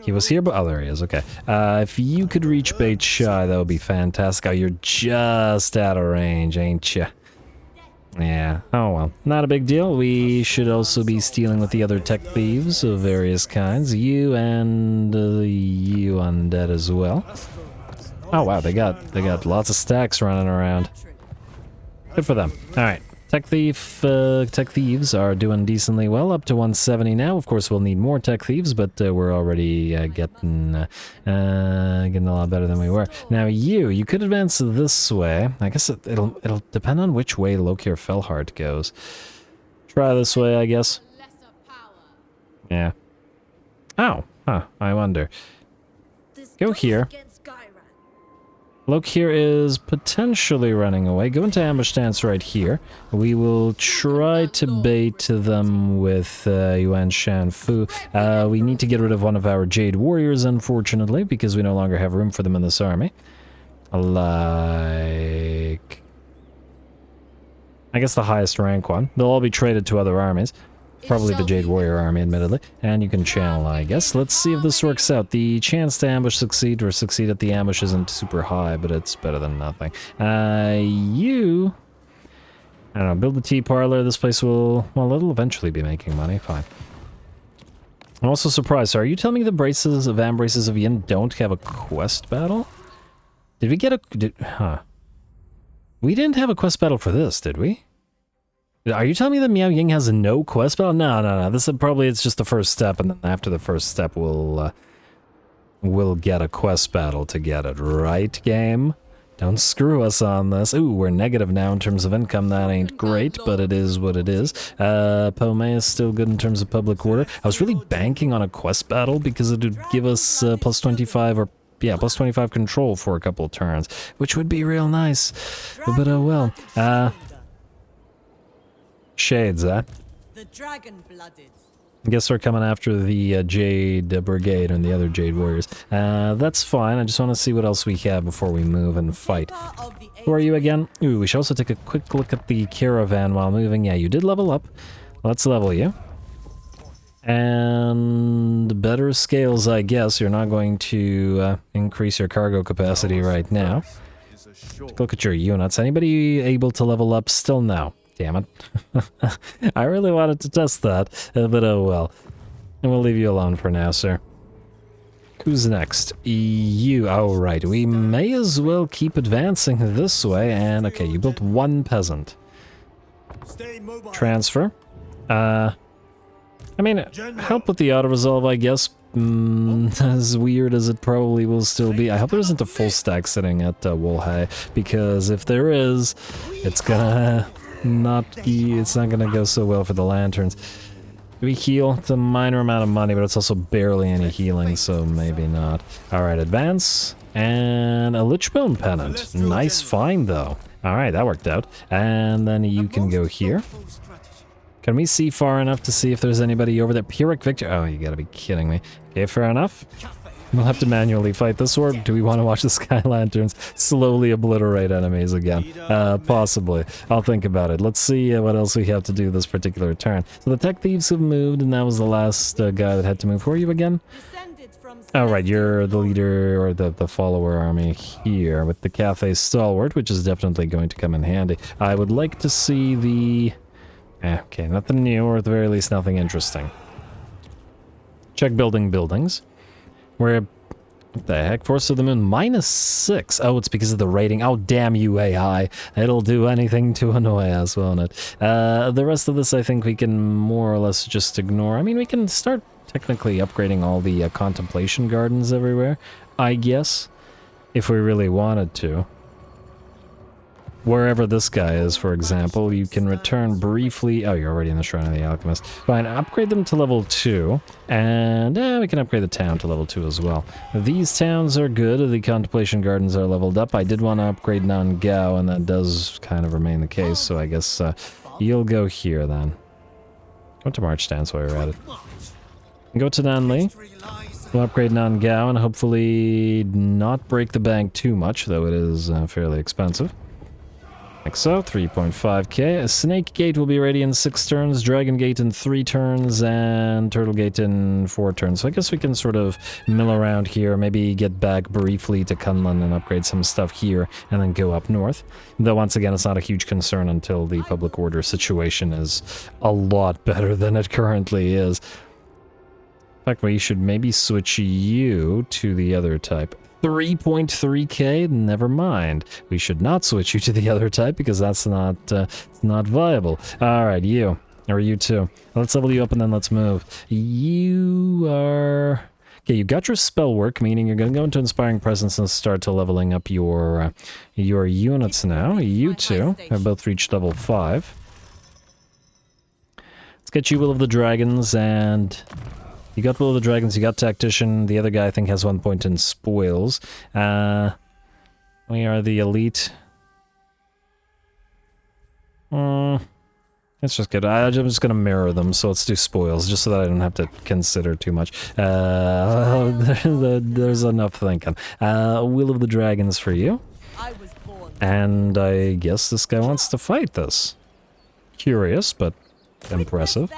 He was here, but... Oh, there he is. Okay. If you could reach Bait Shy, that would be fantastic. Oh, you're just out of range, ain't ya? Yeah. Oh, well. Not a big deal. We should also be stealing with the other tech thieves of various kinds. You and you undead as well. Oh, wow. They got lots of stacks running around. Good for them. All right. Tech thieves are doing decently well, up to 170 now. Of course, we'll need more tech thieves, but we're already getting a lot better than we were. Now, you could advance this way. I guess it'll depend on which way Lokir Felhart goes. Try this way, I guess. Yeah. Oh, huh. I wonder. Go here. Lokir is potentially running away. Go into ambush stance right here. We will try to bait them with Yuan Shanfu. We need to get rid of one of our Jade Warriors, unfortunately, because we no longer have room for them in this army. Like... I guess the highest rank one. They'll all be traded to other armies. Probably the Jade Warrior army, admittedly. And you can channel, I guess. Let's see if this works out. The chance to ambush succeed or succeed at the ambush isn't super high, but it's better than nothing. I don't know, build the tea parlor. This place will... Well, it'll eventually be making money. Fine. I'm also surprised. So are you telling me the Vambraces of Yin don't have a quest battle? Did we get a... Huh. We didn't have a quest battle for this, did we? Are you telling me that Miao Ying has no quest battle? No. This is probably, it's just the first step, and then after the first step, we'll get a quest battle to get it, right, game? Don't screw us on this. Ooh, we're negative now in terms of income. That ain't great, but it is what it is. Pomei is still good in terms of public order. I was really banking on a quest battle because it would give us plus 25 or yeah, plus 25 control for a couple of turns, which would be real nice. But oh well. Shades, eh? The dragon-blooded. I guess we're coming after the Jade Brigade and the other Jade Warriors. That's fine. I just want to see what else we have before we move and fight. Who are you again? Ooh, we should also take a quick look at the Caravan while moving. Yeah, you did level up. Let's level you. And better scales, I guess. You're not going to increase your cargo capacity right now. Take a look at your units. Anybody able to level up? Still no. Damn it. I really wanted to test that, but oh well. And we'll leave you alone for now, sir. Who's next? You. Oh, right. We may as well keep advancing this way. And, okay, you built one peasant. Transfer. I mean, help with the auto-resolve, I guess. As weird as it probably will still be. I hope there isn't a full stack sitting at Wolhai, because if there is, it's gonna it's not gonna go so well for the lanterns. Do we heal? It's a minor amount of money, but it's also barely any healing, so maybe not. Alright, advance. And a Lichbone Pennant. Nice find, though. Alright, that worked out. And then you can go here. Can we see far enough to see if there's anybody over there? Pyrrhic Victor. Oh, you gotta be kidding me. Okay, fair enough. We'll have to manually fight this, or do we want to watch the Sky Lanterns slowly obliterate enemies again? Possibly. I'll think about it. Let's see what else we have to do this particular turn. So the tech thieves have moved, and that was the last guy that had to move. Who are you again? Oh, right, you're the leader, or the follower army here, with the Cathay Stalwart, which is definitely going to come in handy. I would like to see the... okay, nothing new, or at the very least, nothing interesting. Check building buildings. We're... what the heck? Force of the Moon, -6. Oh, it's because of the rating. Oh, damn you, AI. It'll do anything to annoy us, won't it? The rest of this, I think we can more or less just ignore. I mean, we can start technically upgrading all the contemplation gardens everywhere, I guess, if we really wanted to. Wherever this guy is, for example, you can return briefly... oh, you're already in the Shrine of the Alchemist. Fine, upgrade them to level 2, and we can upgrade the town to level 2 as well. These towns are good, the Contemplation Gardens are leveled up. I did want to upgrade Nan Gau, and that does kind of remain the case, so I guess you'll go here then. Go to March Dance while you're at it. Go to Nanli. We'll upgrade Nan Gau, and hopefully not break the bank too much, though it is fairly expensive. Like so, 3.5k. A Snake Gate will be ready in 6 turns, Dragon Gate in 3 turns, and Turtle Gate in 4 turns. So I guess we can sort of mill around here, maybe get back briefly to Kunlun and upgrade some stuff here, and then go up north. Though once again, it's not a huge concern until the public order situation is a lot better than it currently is. In fact, we should maybe switch you to the other type. 3.3k? Never mind. We should not switch you to the other type because that's not viable. Alright, you. Or you too. Let's level you up and then let's move. You are... okay, you got your spell work, meaning you're going to go into Inspiring Presence and start to leveling up your units now. You two have both reached level 5. Let's get you Will of the Dragons, and... you got Will of the Dragons, you got Tactician, the other guy I think has 1 point in Spoils. We are the elite. Let's just get... I'm just gonna mirror them, so let's do Spoils, just so that I don't have to consider too much. There's enough thinking. Will of the Dragons for you. And I guess this guy wants to fight this. Curious, but impressive.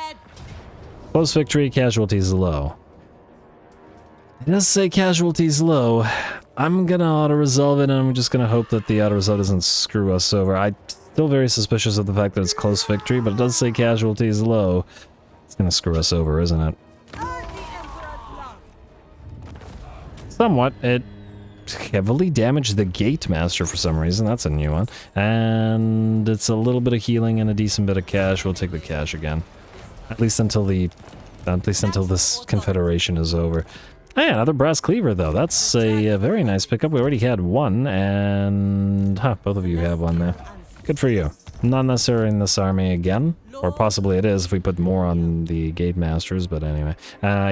Close victory, casualties low. It does say casualties low. I'm gonna auto-resolve it, and I'm just gonna hope that the auto-resolve doesn't screw us over. I'm still very suspicious of the fact that it's close victory, but it does say casualties low. It's gonna screw us over, isn't it? Somewhat. It heavily damaged the Gate Master for some reason. That's a new one. And it's a little bit of healing and a decent bit of cash. We'll take the cash again. At least until this confederation is over. Oh, yeah, another brass cleaver, though. That's a very nice pickup. We already had one, and... Huh, both of you have one there. Good for you. Not necessarily in this army again. Or possibly it is if we put more on the Gate Masters, but anyway.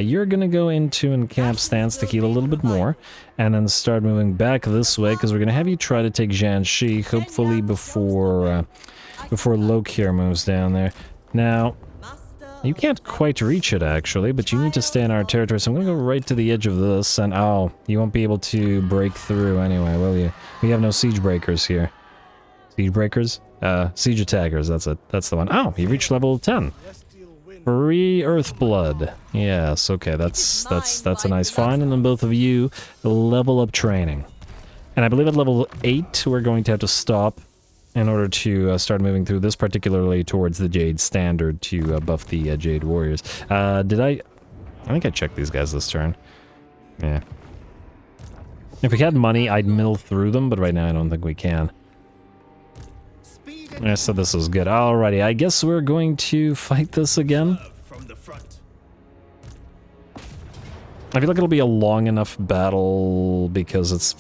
You're gonna go into encamp stance to heal a little bit more, and then start moving back this way, because we're gonna have you try to take Jiangxi, hopefully before Lokir moves down there. Now, you can't quite reach it, actually, but you need to stay in our territory, so I'm gonna go right to the edge of this, and oh, you won't be able to break through anyway, will you? We have no siege breakers here. Siege breakers? Siege attackers, that's it. That's the one. Oh, you reached level 10. Free Earthblood. Yes, okay, that's a nice find, and then both of you level up training. And I believe at level 8, we're going to have to stop in order to start moving through this, particularly towards the Jade Standard to buff the Jade Warriors. I think I checked these guys this turn. Yeah. If we had money, I'd mill through them, but right now I don't think we can. Yeah, so this is good. Alrighty, I guess we're going to fight this again. I feel like it'll be a long enough battle because it's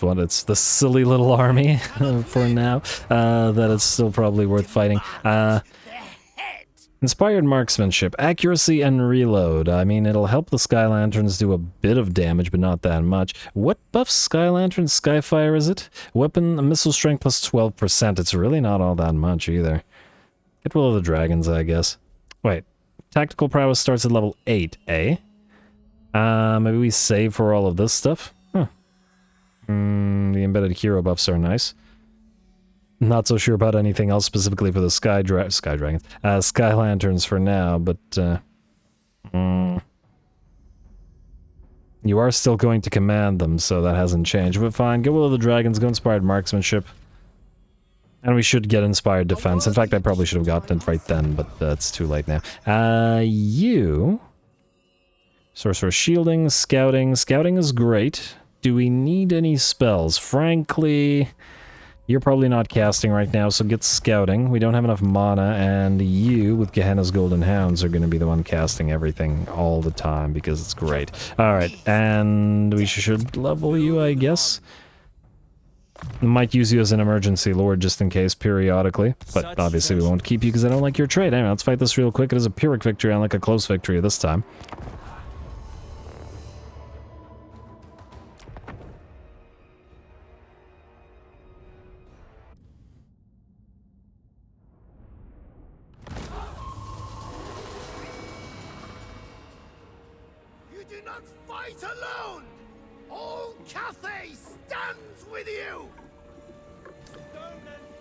the silly little army for now, that it's still probably worth fighting. Inspired marksmanship, accuracy and reload. I mean, it'll help the Sky Lanterns do a bit of damage, but not that much. What buffs Sky Lanterns? Skyfire, is it? Weapon, missile strength plus 12%. It's really not all that much either. Get Will of the Dragons, I guess. Wait, tactical prowess starts at level 8, eh? Maybe we save for all of this stuff? Huh. The embedded hero buffs are nice. Not so sure about anything else specifically for the Sky Dragons. Sky Lanterns for now, but you are still going to command them, so that hasn't changed. But fine, go Will of the Dragons, go Inspired Marksmanship. And we should get Inspired Defense. In fact, I probably should have gotten it right then, but it's too late now. You... Sorcerer Shielding, Scouting. Scouting is great. Do we need any spells? Frankly... You're probably not casting right now, so get Scouting. We don't have enough mana, and you, with Gehenna's Golden Hounds, are going to be the one casting everything all the time, because it's great. Alright, and we should level you, I guess. Might use you as an emergency lord, just in case, periodically. But obviously we won't keep you, because I don't like your trade. Anyway, let's fight this real quick. It is a Pyrrhic victory, unlike a close victory this time. Alone! All Cathay stands with you!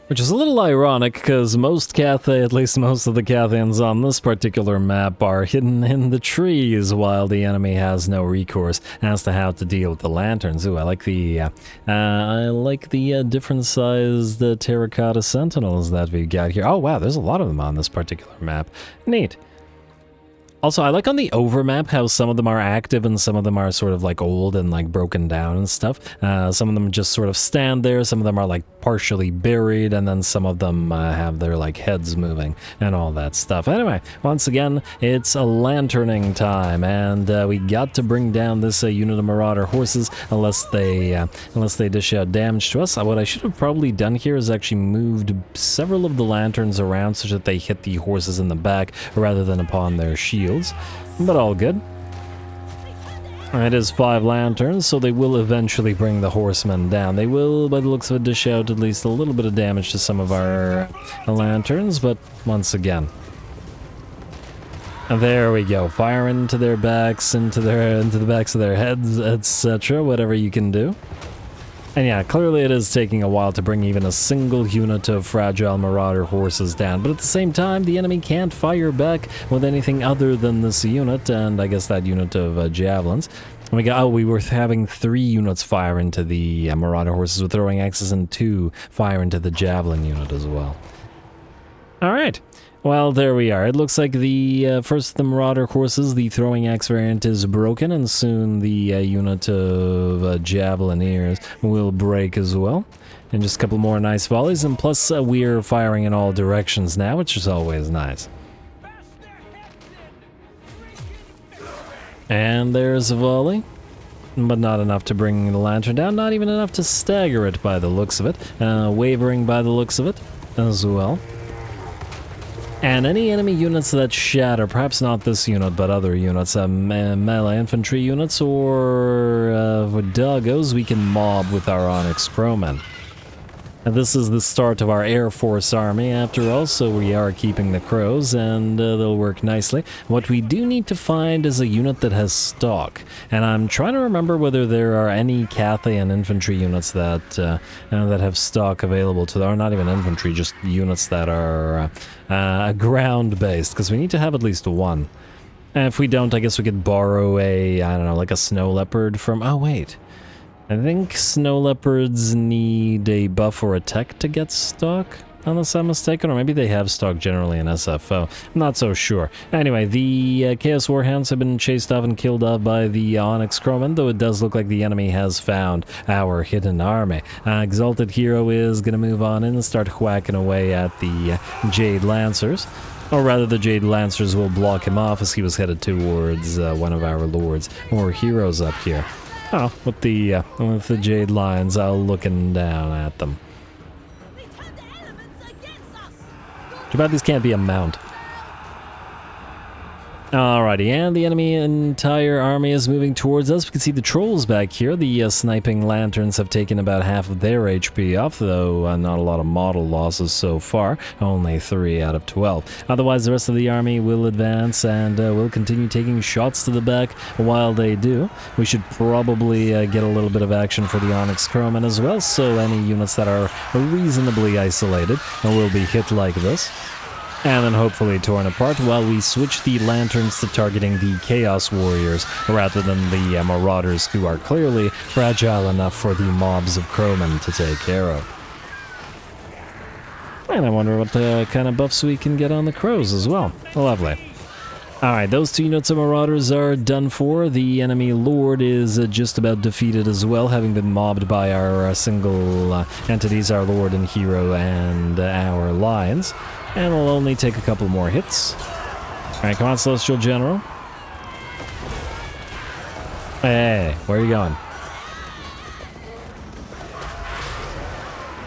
Which is a little ironic, because most Cathay, at least most of the Cathayans on this particular map, are hidden in the trees, while the enemy has no recourse as to how to deal with the lanterns. Ooh, I like the different-sized terracotta sentinels that we got here. Oh wow, there's a lot of them on this particular map. Neat. Also, I like on the overmap how some of them are active and some of them are sort of like old and like broken down and stuff. Some of them just sort of stand there, some of them are like partially buried, and then some of them have their like heads moving and all that stuff. Anyway, once again, it's a lanterning time, and we got to bring down this unit of Marauder horses unless they dish out damage to us. What I should have probably done here is actually moved several of the lanterns around so that they hit the horses in the back rather than upon their shield. But all good. It is 5 lanterns, so they will eventually bring the horsemen down. They will, by the looks of it, dish out at least a little bit of damage to some of our lanterns, but once again. There we go. Fire into their backs, into the backs of their heads, etc. Whatever you can do. And yeah, clearly it is taking a while to bring even a single unit of fragile Marauder horses down, but at the same time, the enemy can't fire back with anything other than this unit, and I guess that unit of javelins. We were having 3 units fire into the Marauder horses with throwing axes, and 2 fire into the javelin unit as well. Alright. Well, there we are. It looks like the first of the Marauder horses, the throwing axe variant, is broken, and soon the unit of Javelineers will break as well. And just a couple more nice volleys, and plus we're firing in all directions now, which is always nice. And there's a volley. but not enough to bring the lantern down, not even enough to stagger it by the looks of it, wavering by the looks of it as well. And any enemy units that shatter, perhaps not this unit, but other units, melee infantry units or doggos, we can mob with our Onyx Crowmen. And this is the start of our Air Force army, after all, so we are keeping the crows, and they'll work nicely. What we do need to find is a unit that has stock, and I'm trying to remember whether there are any Cathay and infantry units that that have stock available to them, or not even infantry, just units that are ground-based, because we need to have at least one. And if we don't, I guess we could borrow a, I don't know, like a snow leopard from, oh wait. I think snow leopards need a buff or a tech to get stock, unless I'm mistaken, or maybe they have stock generally in SFO. I'm not so sure. Anyway, the Chaos Warhounds have been chased off and killed off by the Onyx Crowmen, though it does look like the enemy has found our hidden army. Exalted Hero is going to move on in and start whacking away at the Jade Lancers. Or rather, the Jade Lancers will block him off as he was headed towards one of our lords or heroes up here. Oh, with the Jade Lions looking down at them. Too bad this can't be a mount. Alrighty, and the enemy entire army is moving towards us. We can see the trolls back here. The sniping lanterns have taken about half of their HP off, though not a lot of model losses so far. Only 3 out of 12. Otherwise, the rest of the army will advance and will continue taking shots to the back while they do. We should probably get a little bit of action for the Onyx Crowmen as well, so any units that are reasonably isolated will be hit like this. And then hopefully torn apart while we switch the lanterns to targeting the Chaos Warriors rather than the Marauders, who are clearly fragile enough for the mobs of Crowmen to take care of. And I wonder what kind of buffs we can get on the crows as well. Lovely. Alright, those 2 units of Marauders are done for. The enemy Lord is just about defeated as well, having been mobbed by our single entities, our Lord and Hero and our Lions. And we'll only take a couple more hits. Alright, come on, Celestial General. Hey, where are you going?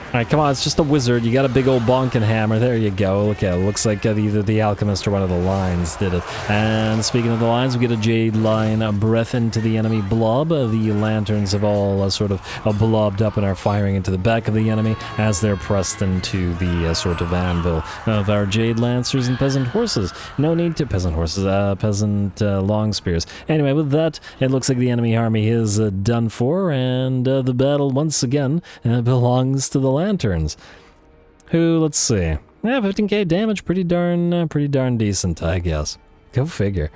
Alright, come on, it's just a wizard. You got a big old bonking hammer. There you go. Look at it. Looks like either the Alchemist or one of the Lions did it. And speaking of the Lions, we get a Jade Lion breath into the enemy blob. The lanterns have all sort of blobbed up and are firing into the back of the enemy as they're pressed into the sort of anvil of our Jade Lancers and Peasant Horses. No need to... Peasant Horses, Peasant Long Spears. Anyway, with that, it looks like the enemy army is done for, and the battle once again belongs to the lanterns, who, let's see, yeah, 15k damage, pretty darn decent, I guess. Go figure.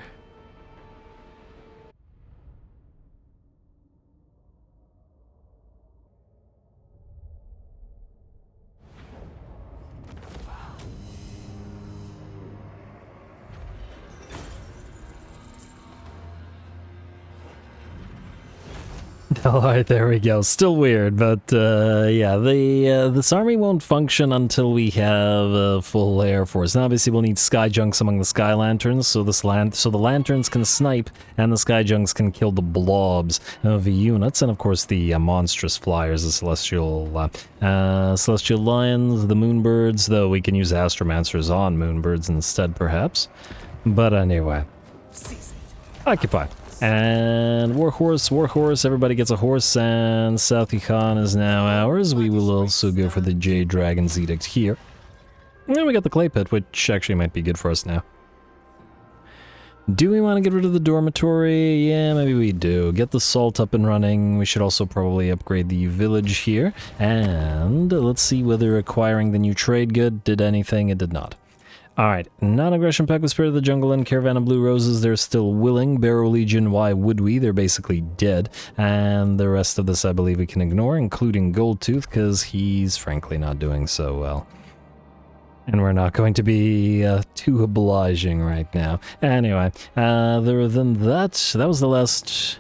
Alright, there we go. Still weird, but yeah, this army won't function until we have a full Air Force. Now, obviously, we'll need Sky Junks among the Sky Lanterns, so the Lanterns can snipe, and the Sky Junks can kill the blobs of the units, and of course the monstrous flyers, the Celestial Lions, the Moonbirds, though we can use Astromancers on Moonbirds instead, perhaps. But anyway, occupy. And Warhorse, everybody gets a horse, and South Yukon is now ours. We will also go for the Jade Dragon's Edict here. And then we got the Clay Pit, which actually might be good for us now. Do we want to get rid of the dormitory? Yeah, maybe we do. Get the salt up and running. We should also probably upgrade the village here. And let's see whether acquiring the new trade good did anything. It did not. Alright, Non-Aggression Pact with Spirit of the Jungle and Caravan of Blue Roses, they're still willing. Barrow Legion, why would we? They're basically dead. And the rest of this I believe we can ignore, including Goldtooth, because he's frankly not doing so well. And we're not going to be too obliging right now. Anyway, other than that, that was the last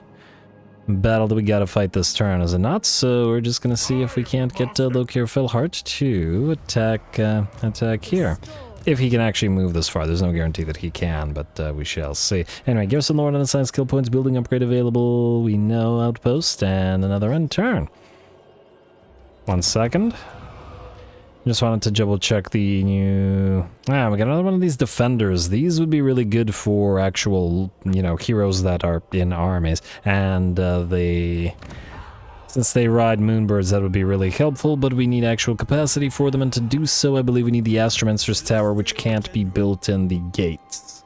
battle that we gotta fight this turn, is it not? So we're just gonna see if we can't get Lokir Felhart to attack here. If he can actually move this far. There's no guarantee that he can, but we shall see. Anyway, Garrison Lord unassigned skill points, building upgrade available. We know outpost, and another end turn. 1 second. Just wanted to double check the new... we got another one of these defenders. These would be really good for actual, you know, heroes that are in armies. And since they ride moonbirds, that would be really helpful, but we need actual capacity for them, and to do so, I believe we need the Astromancer's Tower, which can't be built in the gates.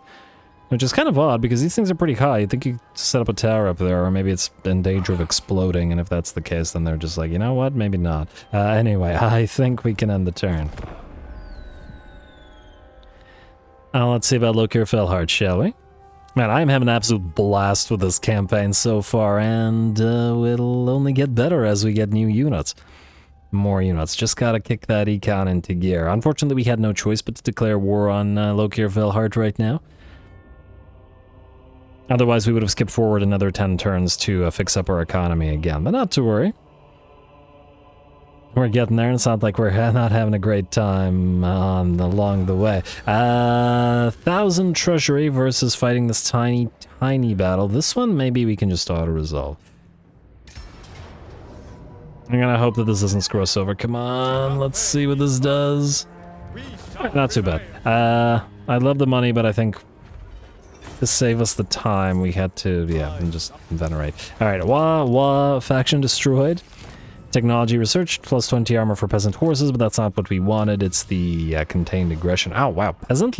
Which is kind of odd, because these things are pretty high. You'd think you could set up a tower up there, or maybe it's in danger of exploding, and if that's the case, then they're just like, you know what, maybe not. Anyway, I think we can end the turn. Let's see about Lokir Felhard, shall we? Man, I'm having an absolute blast with this campaign so far, and it'll only get better as we get new units. More units. Just gotta kick that econ into gear. Unfortunately, we had no choice but to declare war on Lokir Felhard right now. Otherwise, we would have skipped forward another 10 turns to fix up our economy again, but not to worry. We're getting there, and it's not like we're not having a great time along the way. 1,000 treasury versus fighting this tiny battle. This one, maybe we can just auto-resolve. I'm gonna hope that this doesn't screw us over. Come on, let's see what this does. Not too bad. I love the money, but I think to save us the time, we had to, and just venerate. Alright, faction destroyed. Technology researched, plus 20 armor for peasant horses, but that's not what we wanted. It's the contained aggression. Oh, wow. Peasant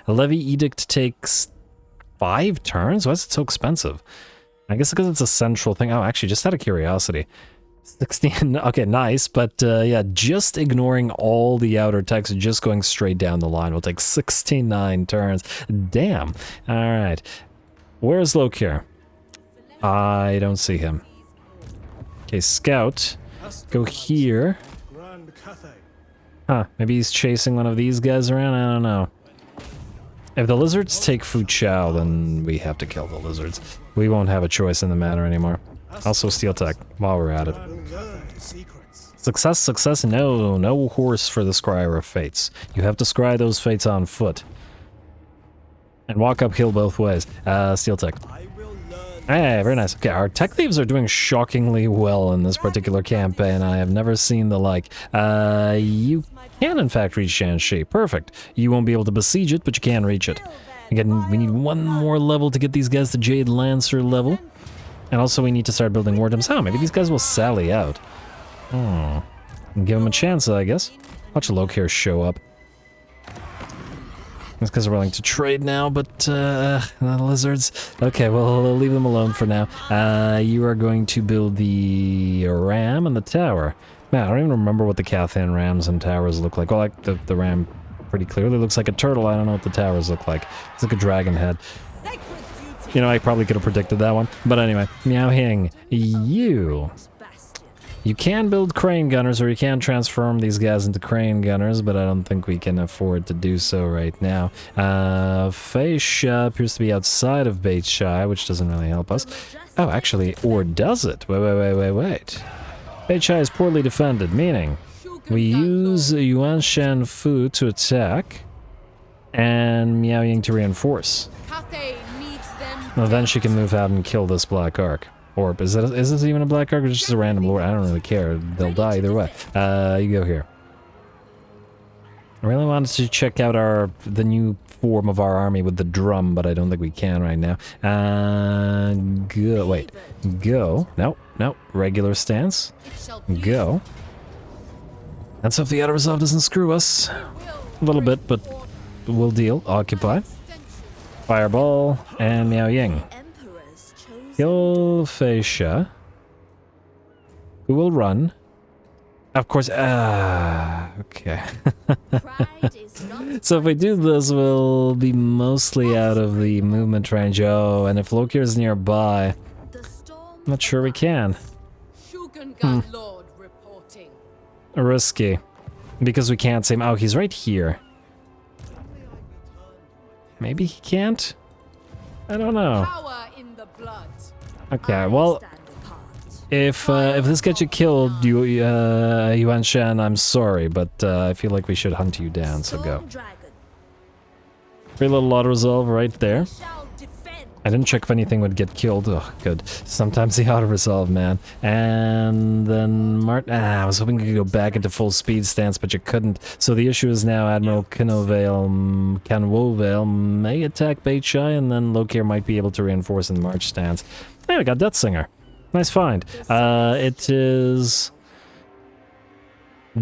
levy edict takes 5 turns? Why is it so expensive? I guess because it's a central thing. Oh, actually, just out of curiosity. 16, okay, nice, but yeah, just ignoring all the outer text, just going straight down the line will take 69 turns. Damn. Alright. Where's Lokir? I don't see him. Okay, scout. Go here. Grand Cathay. Huh, maybe he's chasing one of these guys around? I don't know. If the lizards take Fu Chao, then we have to kill the lizards. We won't have a choice in the matter anymore. Also steel tech, while we're at it. Success, success, no horse for the Scryer of Fates. You have to scry those fates on foot. And walk uphill both ways. Steel tech. Hey, very nice. Okay, our tech thieves are doing shockingly well in this particular campaign. I have never seen the like. You can in fact reach Shanxi. Perfect. You won't be able to besiege it, but you can reach it. Again, we need one more level to get these guys to Jade Lancer level. And also we need to start building wardoms. Oh, maybe these guys will sally out. Give them a chance, I guess. Watch Lokir show up. That's because we're willing to trade now, but the lizards. Okay, well, we'll leave them alone for now. You are going to build the ram and the tower. Man, I don't even remember what the Cathan rams and towers look like. Well, like the ram pretty clearly looks like a turtle. I don't know what the towers look like. It's like a dragon head. You know, I probably could have predicted that one. But anyway, Miao Ying, you can build crane gunners, or you can transform these guys into crane gunners, but I don't think we can afford to do so right now. Fei Sha appears to be outside of Beit Shai, which doesn't really help us. Oh, actually, or does it? Wait. Beit Shai is poorly defended, meaning we use Yuan Shan Fu to attack, and Miao Ying to reinforce. Well, then she can move out and kill this Black Ark. Or is this even a Black Ark or just a random lord? I don't really care. They'll die either way. You go here. I really wanted to check out the new form of our army with the drum, but I don't think we can right now. Go. Wait. Go. No. Regular stance. Go. And so if the auto-resolve doesn't screw us. A little bit, but we'll deal. Occupy. Fireball. And Miao Ying. Kill Fei Sha. Who will run? Of course, okay. So if we do this, we'll be mostly out of the movement range. Oh, and if Lokir is nearby, I'm not sure we can. Risky. Because we can't see him. Oh, he's right here. Maybe he can't? I don't know. Okay, well, if this gets you killed, Yuan Shan, I'm sorry, but I feel like we should hunt you down, so go. Free little auto resolve right there. Shall defend. I didn't check if anything would get killed. Oh, good. Sometimes the auto resolve, man. And then I was hoping you could go back into full speed stance, but you couldn't. So the issue is now Admiral Canwovale may attack Bait Shy, and then Lokir might be able to reinforce in March stance. Hey, we got Death Singer. Nice find. It is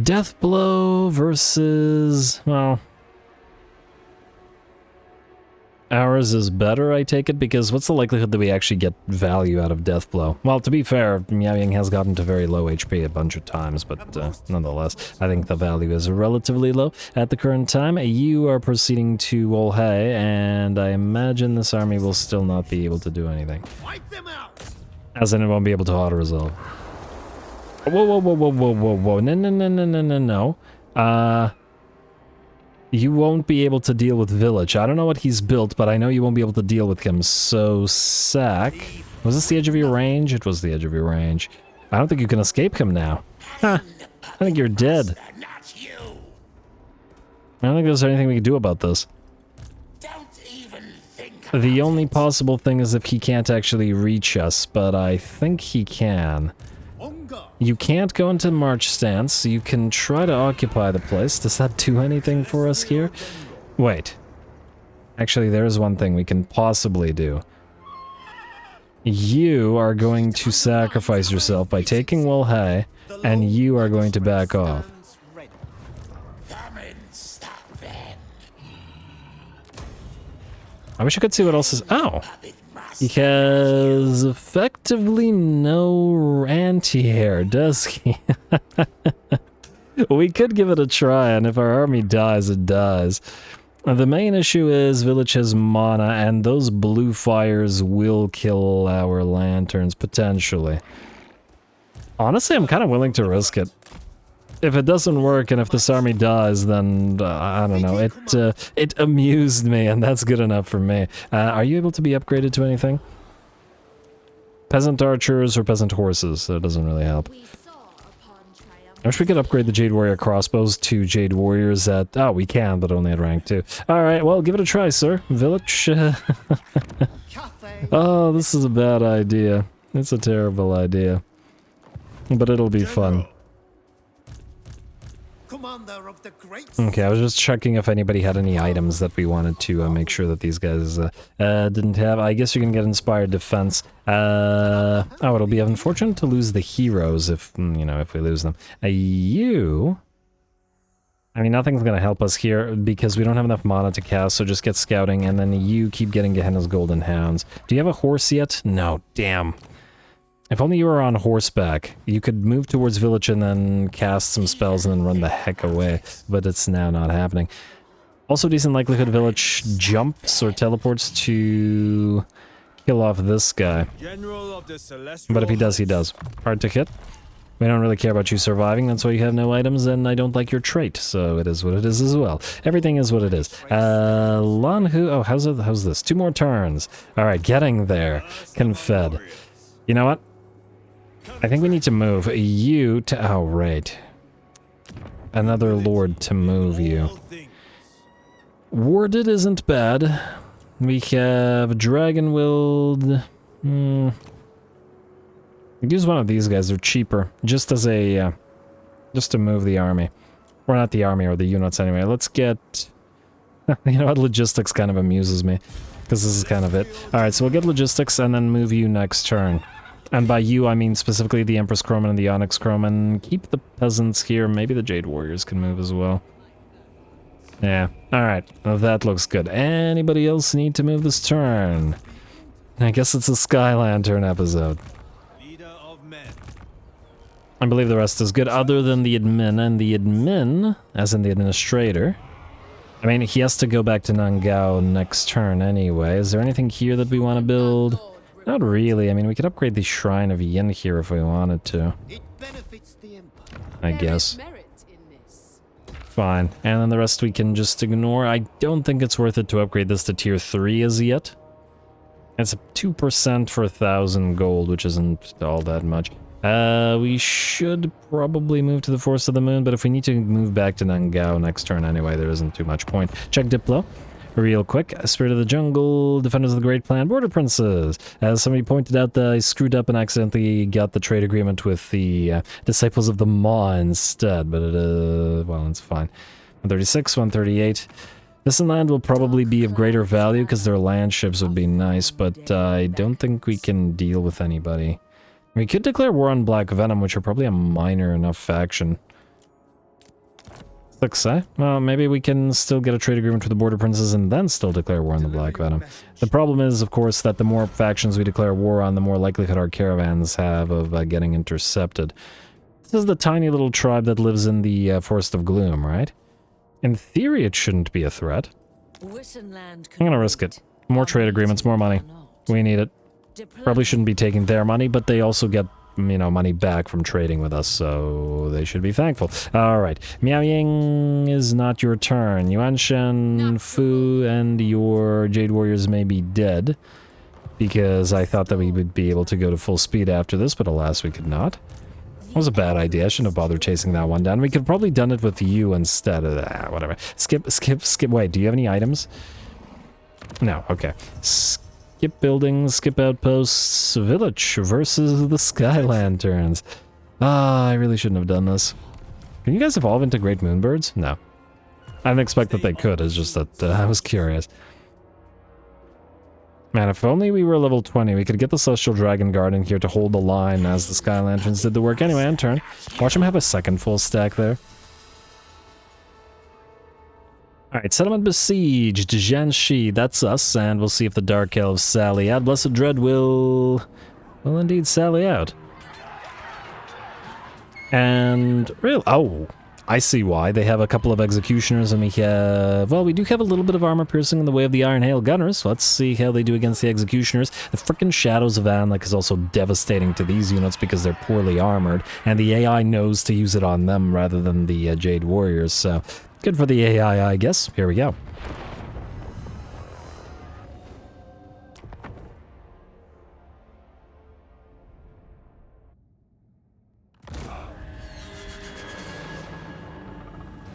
Death Blow versus, well, ours is better, I take it, because what's the likelihood that we actually get value out of Death Blow? Well, to be fair, Miao Ying has gotten to very low HP a bunch of times, but nonetheless, I think the value is relatively low at the current time. You are proceeding to Wolhei, and I imagine this army will still not be able to do anything. Wipe them out. As in, it won't be able to auto-resolve. Whoa. No. You won't be able to deal with Village. I don't know what he's built, but I know you won't be able to deal with him. So, sack. Was this the edge of your range? It was the edge of your range. I don't think you can escape him now. Huh. I think you're dead. I don't think there's anything we can do about this. The only possible thing is if he can't actually reach us, but I think he can. You can't go into March stance, so you can try to occupy the place. Does that do anything for us here? Wait. Actually, there's one thing we can possibly do. You are going to sacrifice yourself by taking Wolhei, and you are going to back off. I wish I could see what else is... Oh! He has effectively no anti-air, does he? We could give it a try, and if our army dies, it dies. The main issue is Village has mana, and those blue fires will kill our lanterns, potentially. Honestly, I'm kind of willing to risk it. If it doesn't work, and if this army dies, then, I don't know, it amused me, and that's good enough for me. Are you able to be upgraded to anything? Peasant archers or peasant horses? That doesn't really help. I wish we could upgrade the Jade Warrior crossbows to Jade Warriors at... Oh, we can, but only at rank 2. Alright, well, give it a try, sir. Village. Oh, this is a bad idea. It's a terrible idea. But it'll be fun. Okay, I was just checking if anybody had any items that we wanted to make sure that these guys didn't have. I guess you can get Inspired Defense. Oh, it'll be unfortunate to lose the heroes if, you know, if we lose them. You... I mean, nothing's gonna help us here because we don't have enough mana to cast, so just get scouting, and then you keep getting Gehenna's Golden Hounds. Do you have a horse yet? No, damn. If only you were on horseback, you could move towards Village and then cast some spells and then run the heck away, but it's now not happening. Also decent likelihood Village jumps or teleports to kill off this guy. But if he does, he does. Hard to hit. We don't really care about you surviving, that's why you have no items, and I don't like your trait, so it is what it is as well. Everything is what it is. Lanhu, oh, how's this? 2 more turns. Alright, getting there. Confed. You know what? I think we need to move you to... Oh, right. Another lord to move you. Warded isn't bad. We have Dragon Willed. Use one of these guys, they're cheaper. Just as a... just to move the army. Or not the army, or the units anyway. Let's get... You know what? Logistics kind of amuses me. Because this is kind of it. Alright, so we'll get logistics and then move you next turn. And by you, I mean specifically the Empress Croman and the Onyx Croman. Keep the peasants here. Maybe the Jade Warriors can move as well. Yeah, alright. Well, that looks good. Anybody else need to move this turn? I guess it's a Sky Lantern episode. I believe the rest is good, other than the admin. And the admin, as in the administrator... I mean, he has to go back to Nan Gau next turn anyway. Is there anything here that we want to build? Not really. I mean, we could upgrade the Shrine of Yin here if we wanted to. I guess. Fine. And then the rest we can just ignore. I don't think it's worth it to upgrade this to tier 3 as yet. It's 2% for 1,000 gold, which isn't all that much. We should probably move to the Forest of the Moon, but if we need to move back to Nan Gau next turn anyway, there isn't too much point. Check Diplo. real quick. Spirit of the Jungle, Defenders of the Great Plan, Border Princes. As somebody pointed out, I screwed up and accidentally got the trade agreement with the Disciples of the Maw instead, but well, it's fine. 136, 138. This land will probably be of greater value because their land ships would be nice, but I don't think we can deal with anybody. We could declare war on Black Venom, which are probably a minor enough faction. 6, eh? Well, maybe we can still get a trade agreement with the Border Princes and then still declare war on the Black Venom. The problem is, of course, that the more factions we declare war on, the more likelihood our caravans have of getting intercepted. This is the tiny little tribe that lives in the Forest of Gloom, right? In theory, it shouldn't be a threat. I'm gonna risk it. More trade agreements, more money. We need it. Probably shouldn't be taking their money, but they also get, you know, money back from trading with us, so they should be thankful. Alright, Miao Ying is not your turn. Yuan Shen, Fu, and your Jade Warriors may be dead, because I thought that we would be able to go to full speed after this, but alas, we could not. That was a bad idea. I shouldn't have bothered chasing that one down. We could have probably done it with you instead of that. Whatever. Skip. Wait, do you have any items? No, okay. Skip buildings, skip outposts, village versus the Sky Lanterns. Ah, I really shouldn't have done this. Can you guys evolve into Great Moonbirds? No. I didn't expect that they could, it's just that I was curious. Man, if only we were level 20, we could get the Celestial Dragon Guard in here to hold the line as the Sky Lanterns did the work. Anyway, end turn. Watch him have a second full stack there. Alright, Settlement Besieged, Jianxi, that's us, and we'll see if the Dark Elves sally out. Blessed Dread will indeed sally out. And, really, oh, I see why. They have a couple of Executioners, and we have, well, we do have a little bit of armor piercing in the way of the Iron Hail Gunners. Let's see how they do against the Executioners. The frickin' Shadows of Anlik is also devastating to these units because they're poorly armored, and the AI knows to use it on them rather than the Jade Warriors, so good for the AI, I guess. Here we go.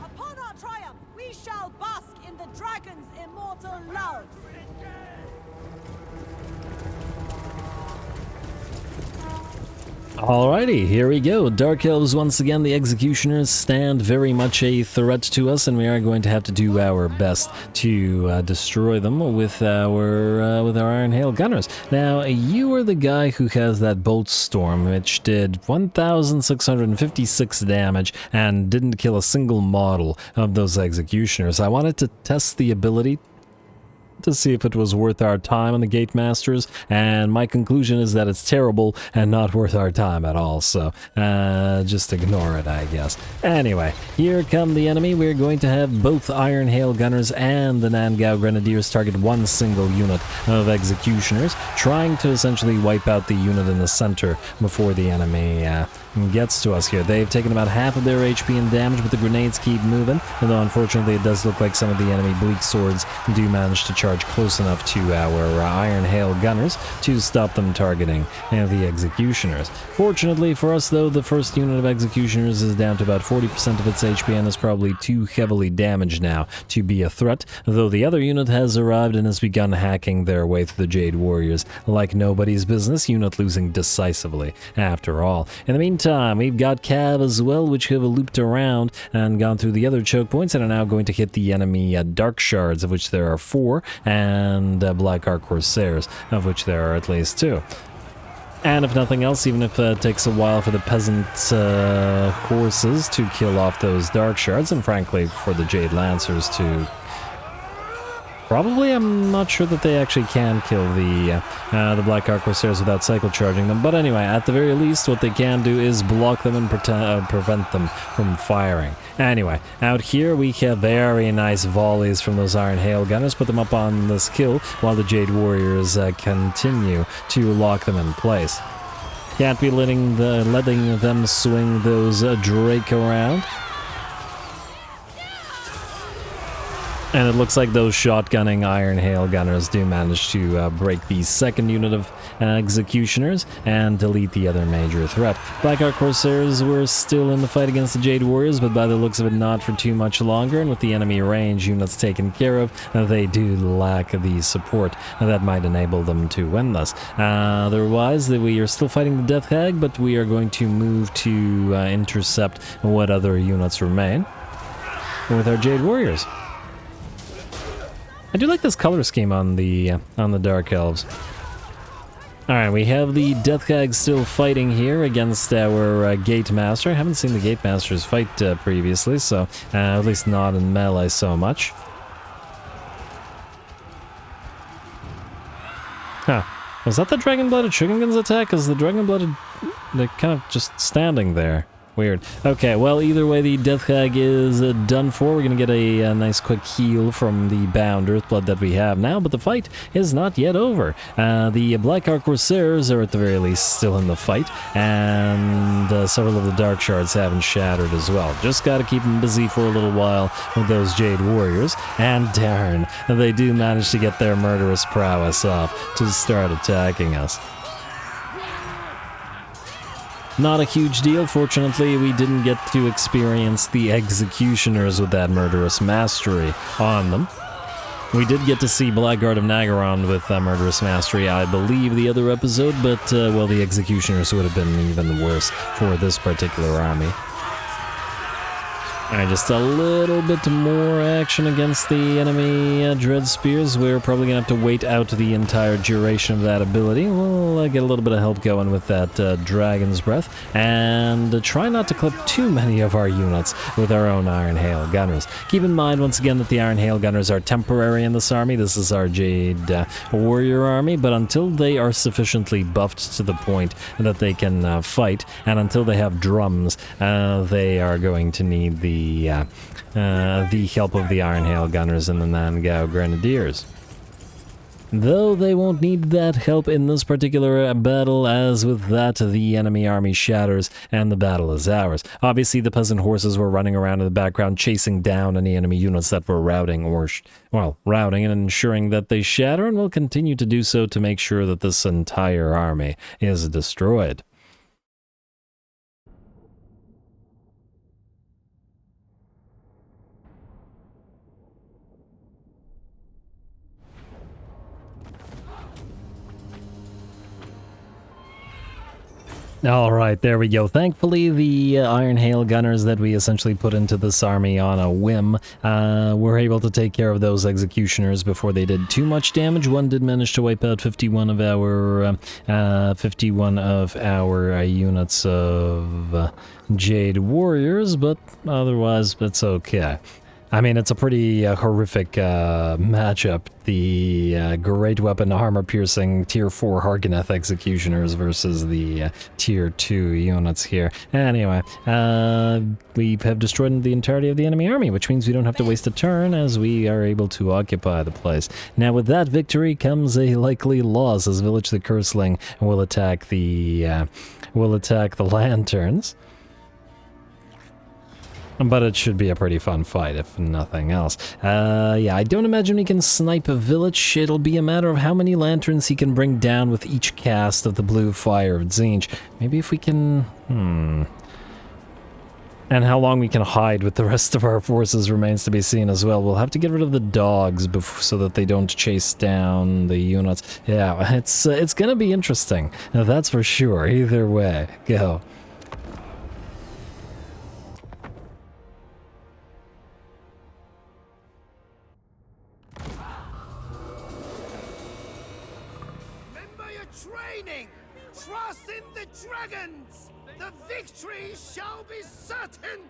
Upon our triumph, we shall bask in the dragon's immortal love. Alrighty, here we go. Dark Elves, once again, the Executioners stand very much a threat to us, and we are going to have to do our best to destroy them with our Iron Hail Gunners. Now, you are the guy who has that Bolt Storm, which did 1,656 damage and didn't kill a single model of those Executioners. I wanted to test the ability to see if it was worth our time on the Gate Masters, and my conclusion is that it's terrible and not worth our time at all, so just ignore it, I guess. Anyway, here come the enemy. We're going to have both Iron Hail Gunners and the Nan Gau Grenadiers target one single unit of Executioners, trying to essentially wipe out the unit in the center before the enemy gets to us here. They've taken about half of their HP and damage, but the grenades keep moving, although unfortunately it does look like some of the enemy Bleak Swords do manage to charge close enough to our Iron Hail Gunners to stop them targeting the Executioners. Fortunately for us, though, the first unit of Executioners is down to about 40% of its HP and is probably too heavily damaged now to be a threat, though the other unit has arrived and has begun hacking their way through the Jade Warriors like nobody's business, unit losing decisively after all. In the meantime, we've got Cav as well, which have looped around and gone through the other choke points and are now going to hit the enemy Dark Shards, of which there are 4, and Black Ark Corsairs, of which there are at least 2. And if nothing else, even if it takes a while for the peasant horses to kill off those Dark Shards, and frankly for the Jade Lancers to probably, I'm not sure that they actually can kill the Black Ark Corsairs without cycle charging them. But anyway, at the very least, what they can do is block them and prevent them from firing. Anyway, out here we have very nice volleys from those Iron Hail Gunners, put them up on this kill while the Jade Warriors continue to lock them in place. Can't be letting them swing those Drake around. And it looks like those shotgunning Iron Hail Gunners do manage to break the second unit of Executioners and delete the other major threat. Black Ark Corsairs were still in the fight against the Jade Warriors, but by the looks of it, not for too much longer. And with the enemy range units taken care of, they do lack the support that might enable them to win this. Otherwise, we are still fighting the Death Hag, but we are going to move to intercept what other units remain with our Jade Warriors. I do like this color scheme on the Dark Elves. Alright, we have the Death Hag still fighting here against our Gate Master. I haven't seen the Gate Masters fight previously, so at least not in melee so much. Huh. Was that the Dragon-Blooded Shogun's attack? Because the Dragon-Blooded, they're kind of just standing there. Weird. Okay, well, either way, the Death Hag is done for. We're going to get a nice quick heal from the bound Earthblood that we have now, but the fight is not yet over. The Black Ark Corsairs are at the very least still in the fight, and several of the Dark Shards haven't shattered as well. Just got to keep them busy for a little while with those Jade Warriors, and darn, they do manage to get their murderous prowess off to start attacking us. Not a huge deal. Fortunately, we didn't get to experience the Executioners with that murderous mastery on them. We did get to see Blackguard of Nagaron with murderous mastery, I believe, the other episode, but, well, the Executioners would have been even worse for this particular army. Alright, just a little bit more action against the enemy Dread Spears. We're probably going to have to wait out the entire duration of that ability. We'll get a little bit of help going with that Dragon's Breath, and try not to clip too many of our units with our own Iron Hail Gunners. Keep in mind, once again, that the Iron Hail Gunners are temporary in this army. This is our Jade Warrior army, but until they are sufficiently buffed to the point that they can fight, and until they have drums, they are going to need the help of the Iron Hail Gunners and the Nan Gau Grenadiers. Though they won't need that help in this particular battle, as with that, the enemy army shatters and the battle is ours. Obviously, the peasant horses were running around in the background, chasing down any enemy units that were routing and ensuring that they shatter, and will continue to do so to make sure that this entire army is destroyed. Alright, there we go. Thankfully, the Iron Hail Gunners that we essentially put into this army on a whim were able to take care of those Executioners before they did too much damage. One did manage to wipe out 51 of our units of Jade Warriors, but otherwise, it's okay. I mean, it's a pretty horrific matchup. The Great Weapon Armor-Piercing Tier 4 Harganeth Executioners versus the Tier 2 units here. Anyway, we have destroyed the entirety of the enemy army, which means we don't have to waste a turn as we are able to occupy the place. Now, with that victory comes a likely loss, as Village the Curseling will attack the Lanterns. But it should be a pretty fun fight, if nothing else. Yeah, I don't imagine he can snipe a village. It'll be a matter of how many lanterns he can bring down with each cast of the Blue Fire of Tzeentch. Maybe if we can... And how long we can hide with the rest of our forces remains to be seen as well. We'll have to get rid of the dogs so that they don't chase down the units. Yeah, it's gonna be interesting. That's for sure. Either way, go. Trust in the dragons! The victory shall be certain!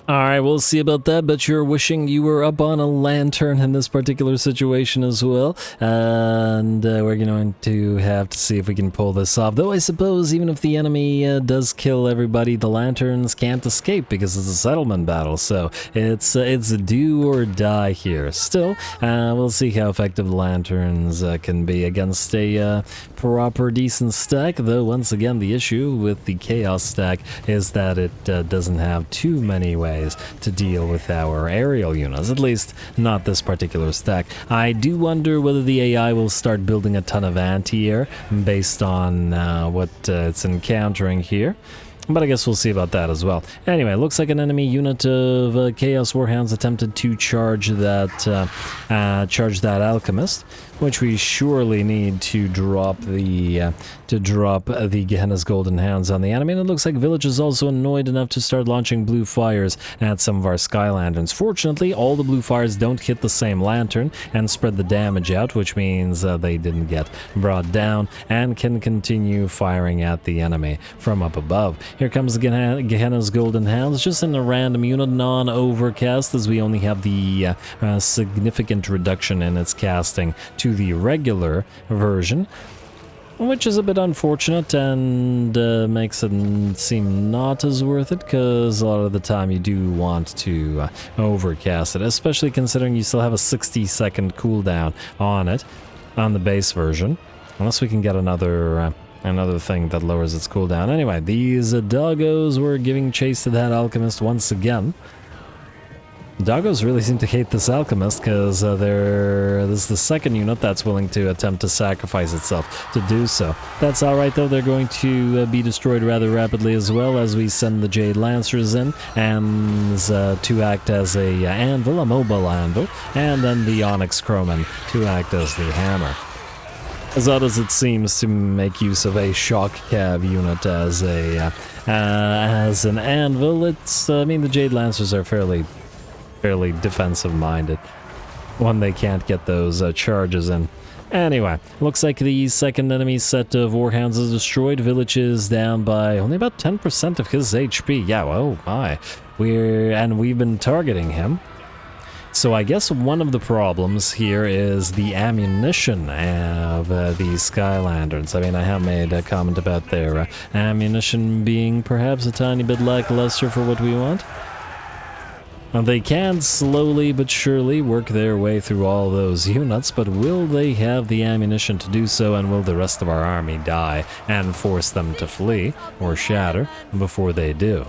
Alright, we'll see about that, but you're wishing you were up on a lantern in this particular situation as well. And we're going to have to see if we can pull this off. Though I suppose even if the enemy does kill everybody, the lanterns can't escape because it's a settlement battle. So it's a do or die here. Still, we'll see how effective the lanterns can be against a proper decent stack. Though once again, the issue with the chaos stack is that it doesn't have too many ways ways to deal with our aerial units, at least not this particular stack. I do wonder whether the AI will start building a ton of anti-air based on what it's encountering here. But I guess we'll see about that as well. Anyway, looks like an enemy unit of Chaos Warhounds attempted to charge that Alchemist, which we surely need to drop the Gehenna's Golden Hounds on the enemy. And it looks like Village is also annoyed enough to start launching blue fires at some of our Sky Lanterns. Fortunately, all the blue fires don't hit the same lantern and spread the damage out, which means they didn't get brought down and can continue firing at the enemy from up above. Here comes Gehenna's Golden Hounds, just in a random unit, non-overcast, as we only have the significant reduction in its casting to the regular version, which is a bit unfortunate and makes it seem not as worth it, because a lot of the time you do want to overcast it, especially considering you still have a 60-second cooldown on it on the base version, unless we can get another thing that lowers its cooldown. Anyway, these doggos were giving chase to that alchemist once again. Doggos really seem to hate this alchemist, because this is the second unit that's willing to attempt to sacrifice itself to do so. That's alright though, they're going to be destroyed rather rapidly as well, as we send the Jade Lancers in and to act as a anvil, a mobile anvil, and then the Onyx Crowman to act as the hammer. As odd as it seems to make use of a shock cab unit as an anvil, it's I mean, the Jade Lancers are fairly defensive-minded when they can't get those charges in. Anyway, looks like the second enemy set of Warhounds is destroyed. Village is down by only about 10% of his HP. Yeah, oh my. We've been targeting him. So I guess one of the problems here is the ammunition of these Sky Lanterns. I mean, I have made a comment about their ammunition being perhaps a tiny bit lackluster for what we want. They can slowly but surely work their way through all those units, but will they have the ammunition to do so, and will the rest of our army die and force them to flee or shatter before they do?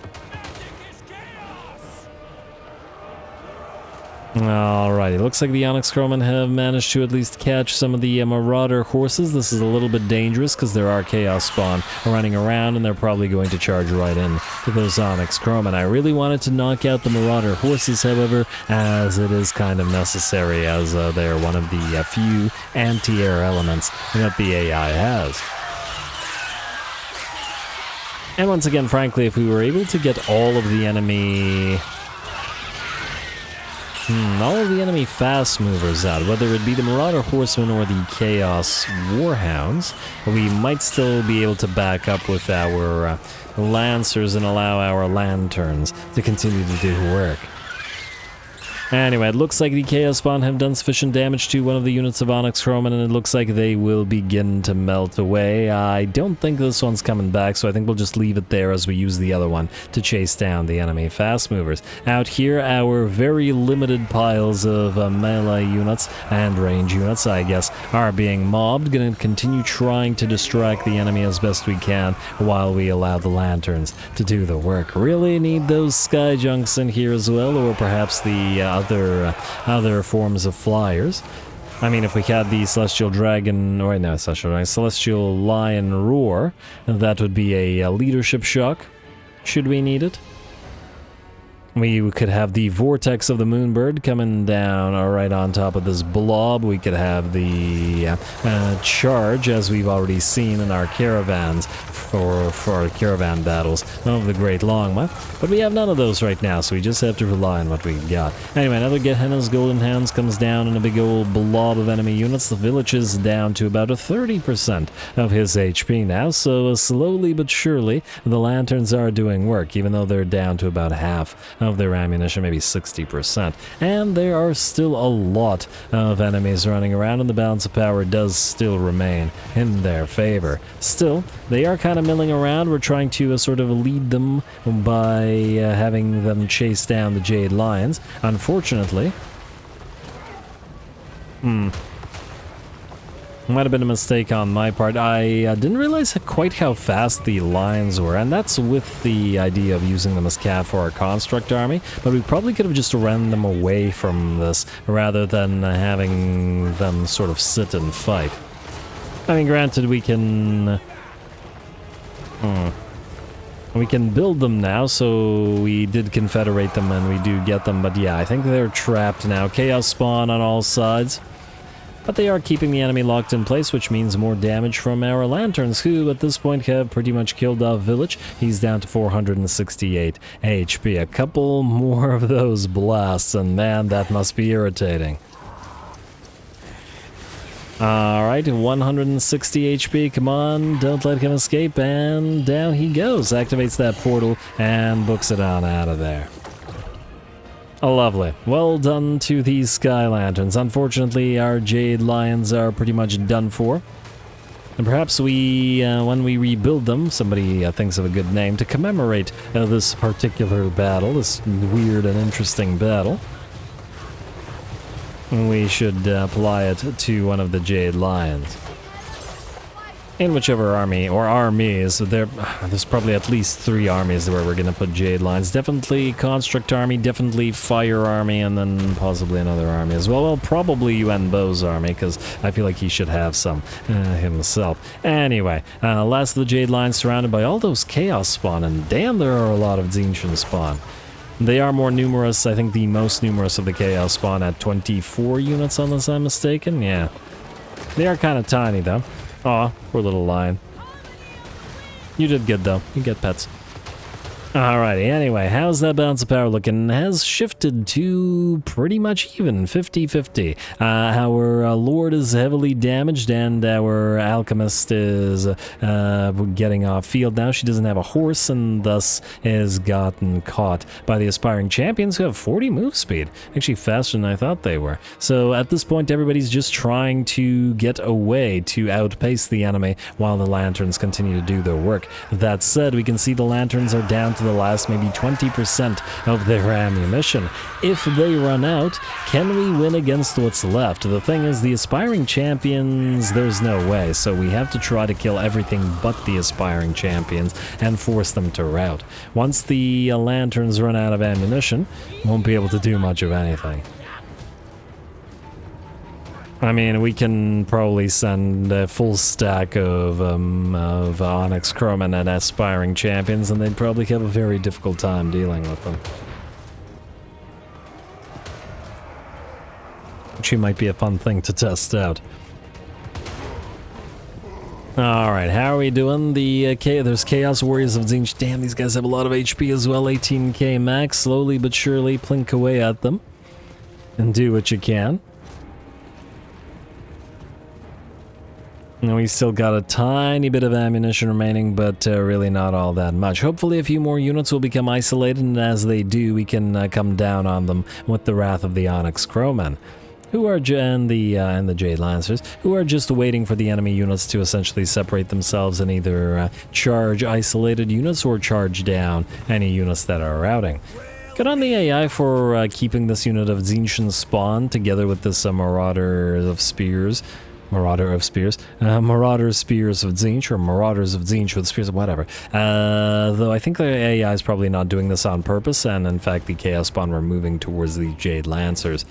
Alrighty, looks like the Onyx Crowmen have managed to at least catch some of the Marauder horses. This is a little bit dangerous because there are Chaos Spawn running around, and they're probably going to charge right in to those Onyx Crowmen. I really wanted to knock out the Marauder horses, however, as it is kind of necessary, as they're one of the few anti-air elements that the AI has. And once again, frankly, if we were able to get all of the enemy fast movers out, whether it be the Marauder Horsemen or the Chaos Warhounds, we might still be able to back up with our Lancers and allow our Lanterns to continue to do work. Anyway, it looks like the Chaos Spawn have done sufficient damage to one of the units of Onyx Crowmen, and it looks like they will begin to melt away. I don't think this one's coming back, so I think we'll just leave it there as we use the other one to chase down the enemy fast movers. Out here, our very limited piles of melee units and range units, I guess, are being mobbed. Gonna continue trying to distract the enemy as best we can while we allow the Lanterns to do the work. Really need those Sky Junks in here as well, or perhaps the other forms of flyers. I mean, if we had the Celestial Dragon, or no, Celestial Lion Roar, that would be a leadership shock, should we need it. We could have the Vortex of the Moonbird coming down right on top of this blob. We could have the Charge, as we've already seen in our caravans for our caravan battles of the Great Longma. But we have none of those right now, so we just have to rely on what we got. Anyway, another Gehenna's Golden Hounds comes down in a big old blob of enemy units. The village is down to about 30% of his HP now, so slowly but surely the Lanterns are doing work, even though they're down to about half of their ammunition, maybe 60%. And there are still a lot of enemies running around, and the balance of power does still remain in their favor. Still, they are kind of milling around. We're trying to sort of lead them by having them chase down the Jade Lions. Unfortunately, Might have been a mistake on my part. I didn't realize quite how fast the lions were, and that's with the idea of using them as cav for our construct army, but we probably could have just ran them away from this rather than having them sort of sit and fight. I mean, granted, we can... We can build them now, so we did confederate them and we do get them, but yeah, I think they're trapped now. Chaos spawn on all sides. But they are keeping the enemy locked in place, which means more damage from our lanterns, who at this point have pretty much killed off Village. He's down to 468 HP. A couple more of those blasts, and man, that must be irritating. Alright, 160 HP, come on, don't let him escape, and down he goes. Activates that portal and books it on out of there. Oh, lovely. Well done to these Sky Lanterns. Unfortunately, our Jade Lions are pretty much done for. And perhaps we, when we rebuild them, somebody thinks of a good name to commemorate this particular battle, this weird and interesting battle. We should apply it to one of the Jade Lions. In whichever army, or armies, there's probably at least 3 armies where we're gonna put Jade Lions. Definitely Construct Army, definitely Fire Army, and then possibly another army as well. Well, probably Yuan Bo's army, because I feel like he should have some himself. Anyway, last of the Jade Lions surrounded by all those Chaos spawn, and damn, there are a lot of Tzeentchen spawn. They are more numerous, I think the most numerous of the Chaos spawn at 24 units, unless I'm mistaken. Yeah. They are kind of tiny, though. Aw, poor little lion. You did good, though. You get pets. Alrighty, anyway, how's that balance of power looking? Has shifted to pretty much even, 50-50. Our Lord is heavily damaged, and our Alchemist is getting off field now. She doesn't have a horse, and thus has gotten caught by the Aspiring Champions, who have 40 move speed. Actually, faster than I thought they were. So at this point, everybody's just trying to get away to outpace the enemy while the Lanterns continue to do their work. That said, we can see the Lanterns are down to the last maybe 20% of their ammunition. If they run out, can we win against what's left? The thing is, the Aspiring Champions, there's no way, so we have to try to kill everything but the Aspiring Champions and force them to rout. Once the Lanterns run out of ammunition, won't be able to do much of anything. I mean, we can probably send a full stack of Onyx Crowmen and Aspiring Champions, and they'd probably have a very difficult time dealing with them. Which might be a fun thing to test out. Alright, how are we doing? There's Chaos Warriors of Tzeentch. Damn, these guys have a lot of HP as well. 18k max. Slowly but surely plink away at them. And do what you can. And we still got a tiny bit of ammunition remaining, but really not all that much. Hopefully a few more units will become isolated, and as they do, we can come down on them with the wrath of the Onyx Crowmen, who are and the Jade Lancers, who are just waiting for the enemy units to essentially separate themselves and either charge isolated units or charge down any units that are routing. Good on the AI for keeping this unit of Tzeentchen spawn together with this Marauder Spears of Tzeentch, or Marauders of Tzeentch with Spears, whatever. Though I think the AI is probably not doing this on purpose, and in fact the Chaos Spawn were moving towards the Jade Lancers.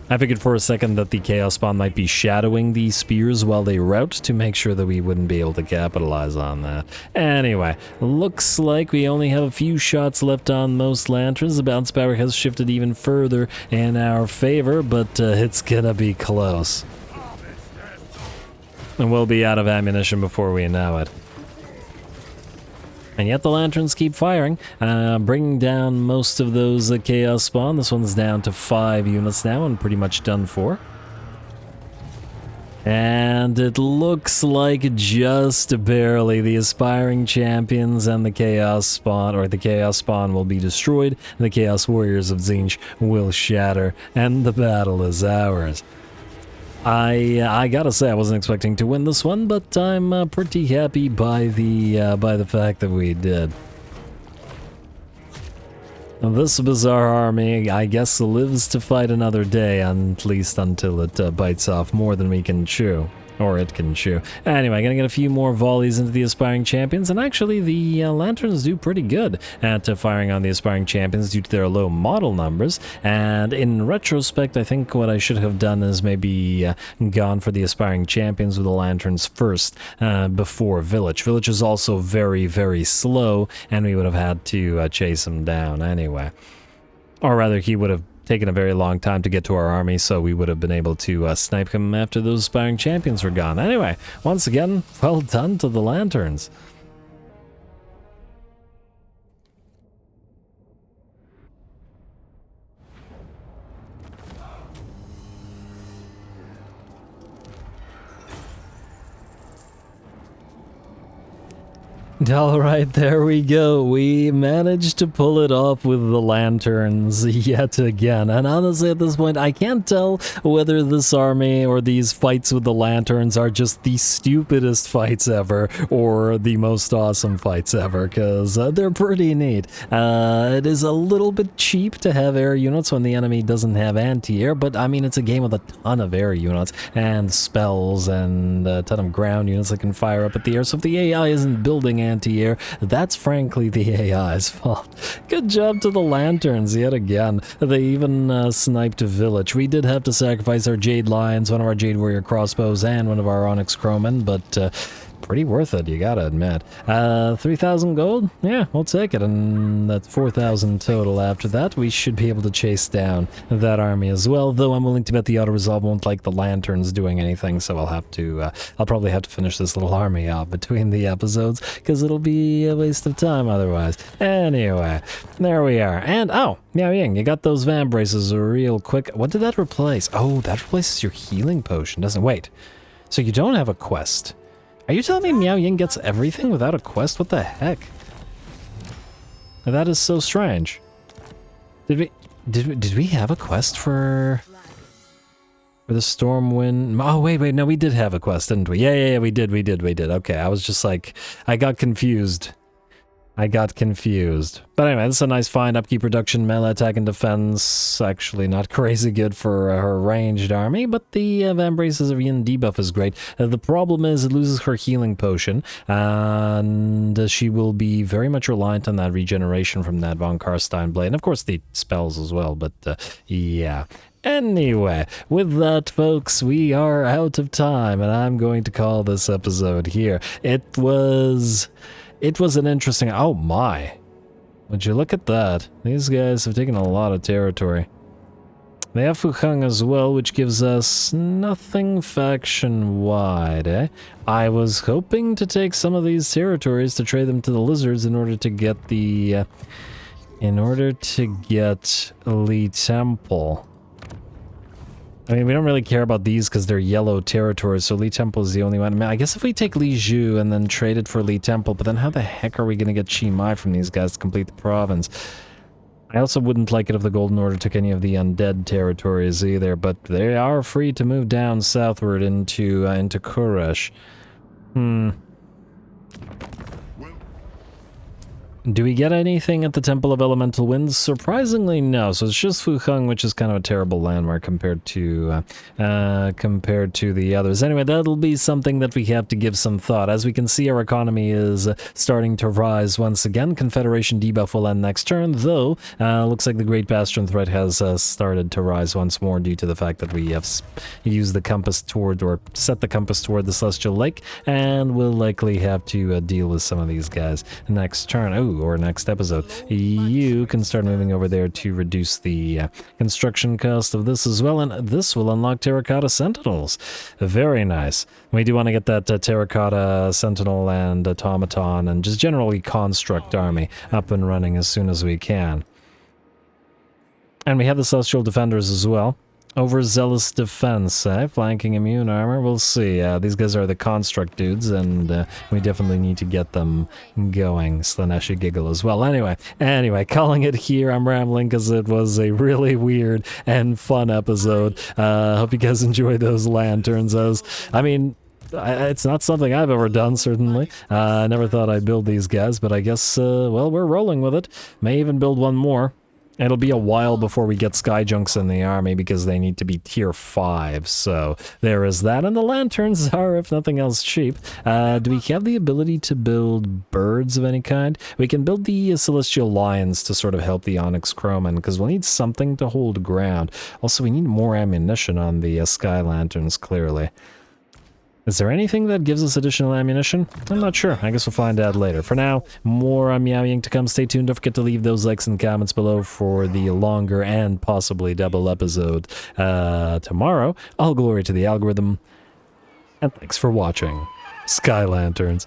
I figured for a second that the Chaos Spawn might be shadowing the spears while they rout to make sure that we wouldn't be able to capitalize on that. Anyway, looks like we only have a few shots left on most Lanterns. The bounce power has shifted even further in our favor, but it's gonna be close. And we'll be out of ammunition before we know it. And yet the Lanterns keep firing, bringing down most of those Chaos Spawn. This one's down to 5 units now and pretty much done for. And it looks like just barely the Aspiring Champions and the Chaos Spawn, or the Chaos Spawn, will be destroyed. The Chaos Warriors of Tzeentch will shatter, and the battle is ours. I gotta say, I wasn't expecting to win this one, but I'm pretty happy by the fact that we did. This bizarre army, I guess, lives to fight another day, at least until it bites off more than we can chew. Or it can chew. Anyway, gonna get a few more volleys into the aspiring champions, and actually the lanterns do pretty good at firing on the aspiring champions due to their low model numbers. And in retrospect, I think what I should have done is maybe gone for the aspiring champions with the lanterns first before Village. Village is also very, very slow, and we would have had to chase him down anyway. Or rather, he would have taken a very long time to get to our army, so we would have been able to snipe him after those aspiring champions were gone. Anyway, once again, well done to the lanterns. Alright, there we go. We managed to pull it off with the lanterns yet again. And honestly, at this point, I can't tell whether this army or these fights with the lanterns are just the stupidest fights ever or the most awesome fights ever, because they're pretty neat. It is a little bit cheap to have air units when the enemy doesn't have anti-air, but I mean, it's a game with a ton of air units and spells and a ton of ground units that can fire up at the air. So if the AI isn't building anti-air, that's frankly the AI's fault. Good job to the lanterns yet again. They even sniped a village. We did have to sacrifice our Jade Lions, one of our Jade Warrior crossbows, and one of our Onyx Crowmen, but pretty worth it, you gotta admit. 3,000 gold? Yeah, we'll take it, and that's 4,000 total after that. We should be able to chase down that army as well, though I'm willing to bet the auto-resolve won't like the lanterns doing anything, so I'll probably have to finish this little army off between the episodes, because it'll be a waste of time otherwise. Anyway, there we are. And, oh, Miao Ying, you got those Van Braces real quick. What did that replace? Oh, that replaces your healing potion, doesn't it? Wait, so you don't have a quest? Are you telling me Miao Ying gets everything without a quest? What the heck? That is so strange. Did we have a quest for the Stormwind? Oh, wait, no, we did have a quest, didn't we? Yeah, we did. Okay, I was just like, I got confused. But anyway, this is a nice find. Upkeep, reduction, melee attack, and defense. Actually not crazy good for her ranged army, but the Van Braces of Yin debuff is great. The problem is it loses her healing potion, and she will be very much reliant on that regeneration from that Von Karstein blade, and of course the spells as well, but yeah. Anyway, with that, folks, we are out of time, and I'm going to call this episode here. It was an interesting... Oh my. Would you look at that? These guys have taken a lot of territory. They have Fucheng as well, which gives us nothing faction-wide, eh? I was hoping to take some of these territories to trade them to the lizards in order to get the... Li Temple. I mean, we don't really care about these because they're yellow territories, so Li Temple is the only one. I mean, I guess if we take Li Zhu and then trade it for Li Temple, but then how the heck are we going to get Chi Mai from these guys to complete the province? I also wouldn't like it if the Golden Order took any of the undead territories either, but they are free to move down southward into Kuresh. Do we get anything at the Temple of Elemental Winds? Surprisingly, no. So it's just Fucheng, which is kind of a terrible landmark compared to the others. Anyway, that'll be something that we have to give some thought. As we can see, our economy is starting to rise once again. Confederation debuff will end next turn, though looks like the Great Bastion threat has started to rise once more due to the fact that we have used the compass toward, or set the compass toward the Celestial Lake, and we'll likely have to deal with some of these guys next turn. Or next episode. You can start moving over there to reduce the construction cost of this as well, and this will unlock Terracotta Sentinels. Very nice. We do want to get that Terracotta Sentinel and Automaton and just generally Construct army up and running as soon as we can. And we have the Celestial Defenders as well. Overzealous defense, eh? Flanking immune armor, we'll see. These guys are the construct dudes, and we definitely need to get them going. Slaneshi Giggle as well. Anyway, calling it here. I'm rambling because it was a really weird and fun episode. Hope you guys enjoyed those lanterns. It's not something I've ever done, certainly. I never thought I'd build these guys, but I guess, well, we're rolling with it. May even build one more. It'll be a while before we get sky junks in the army because they need to be tier 5, so there is that. And the lanterns are, if nothing else, cheap. Do we have the ability to build birds of any kind? We can build the celestial lions to sort of help the onyx crowmen, because we'll need something to hold ground. Also, we need more ammunition on the sky lanterns, clearly. Is there anything that gives us additional ammunition? I'm not sure. I guess we'll find out later. For now, more on Miao Ying to come. Stay tuned. Don't forget to leave those likes and comments below for the longer and possibly double episode tomorrow. All glory to the algorithm. And thanks for watching. Sky Lanterns.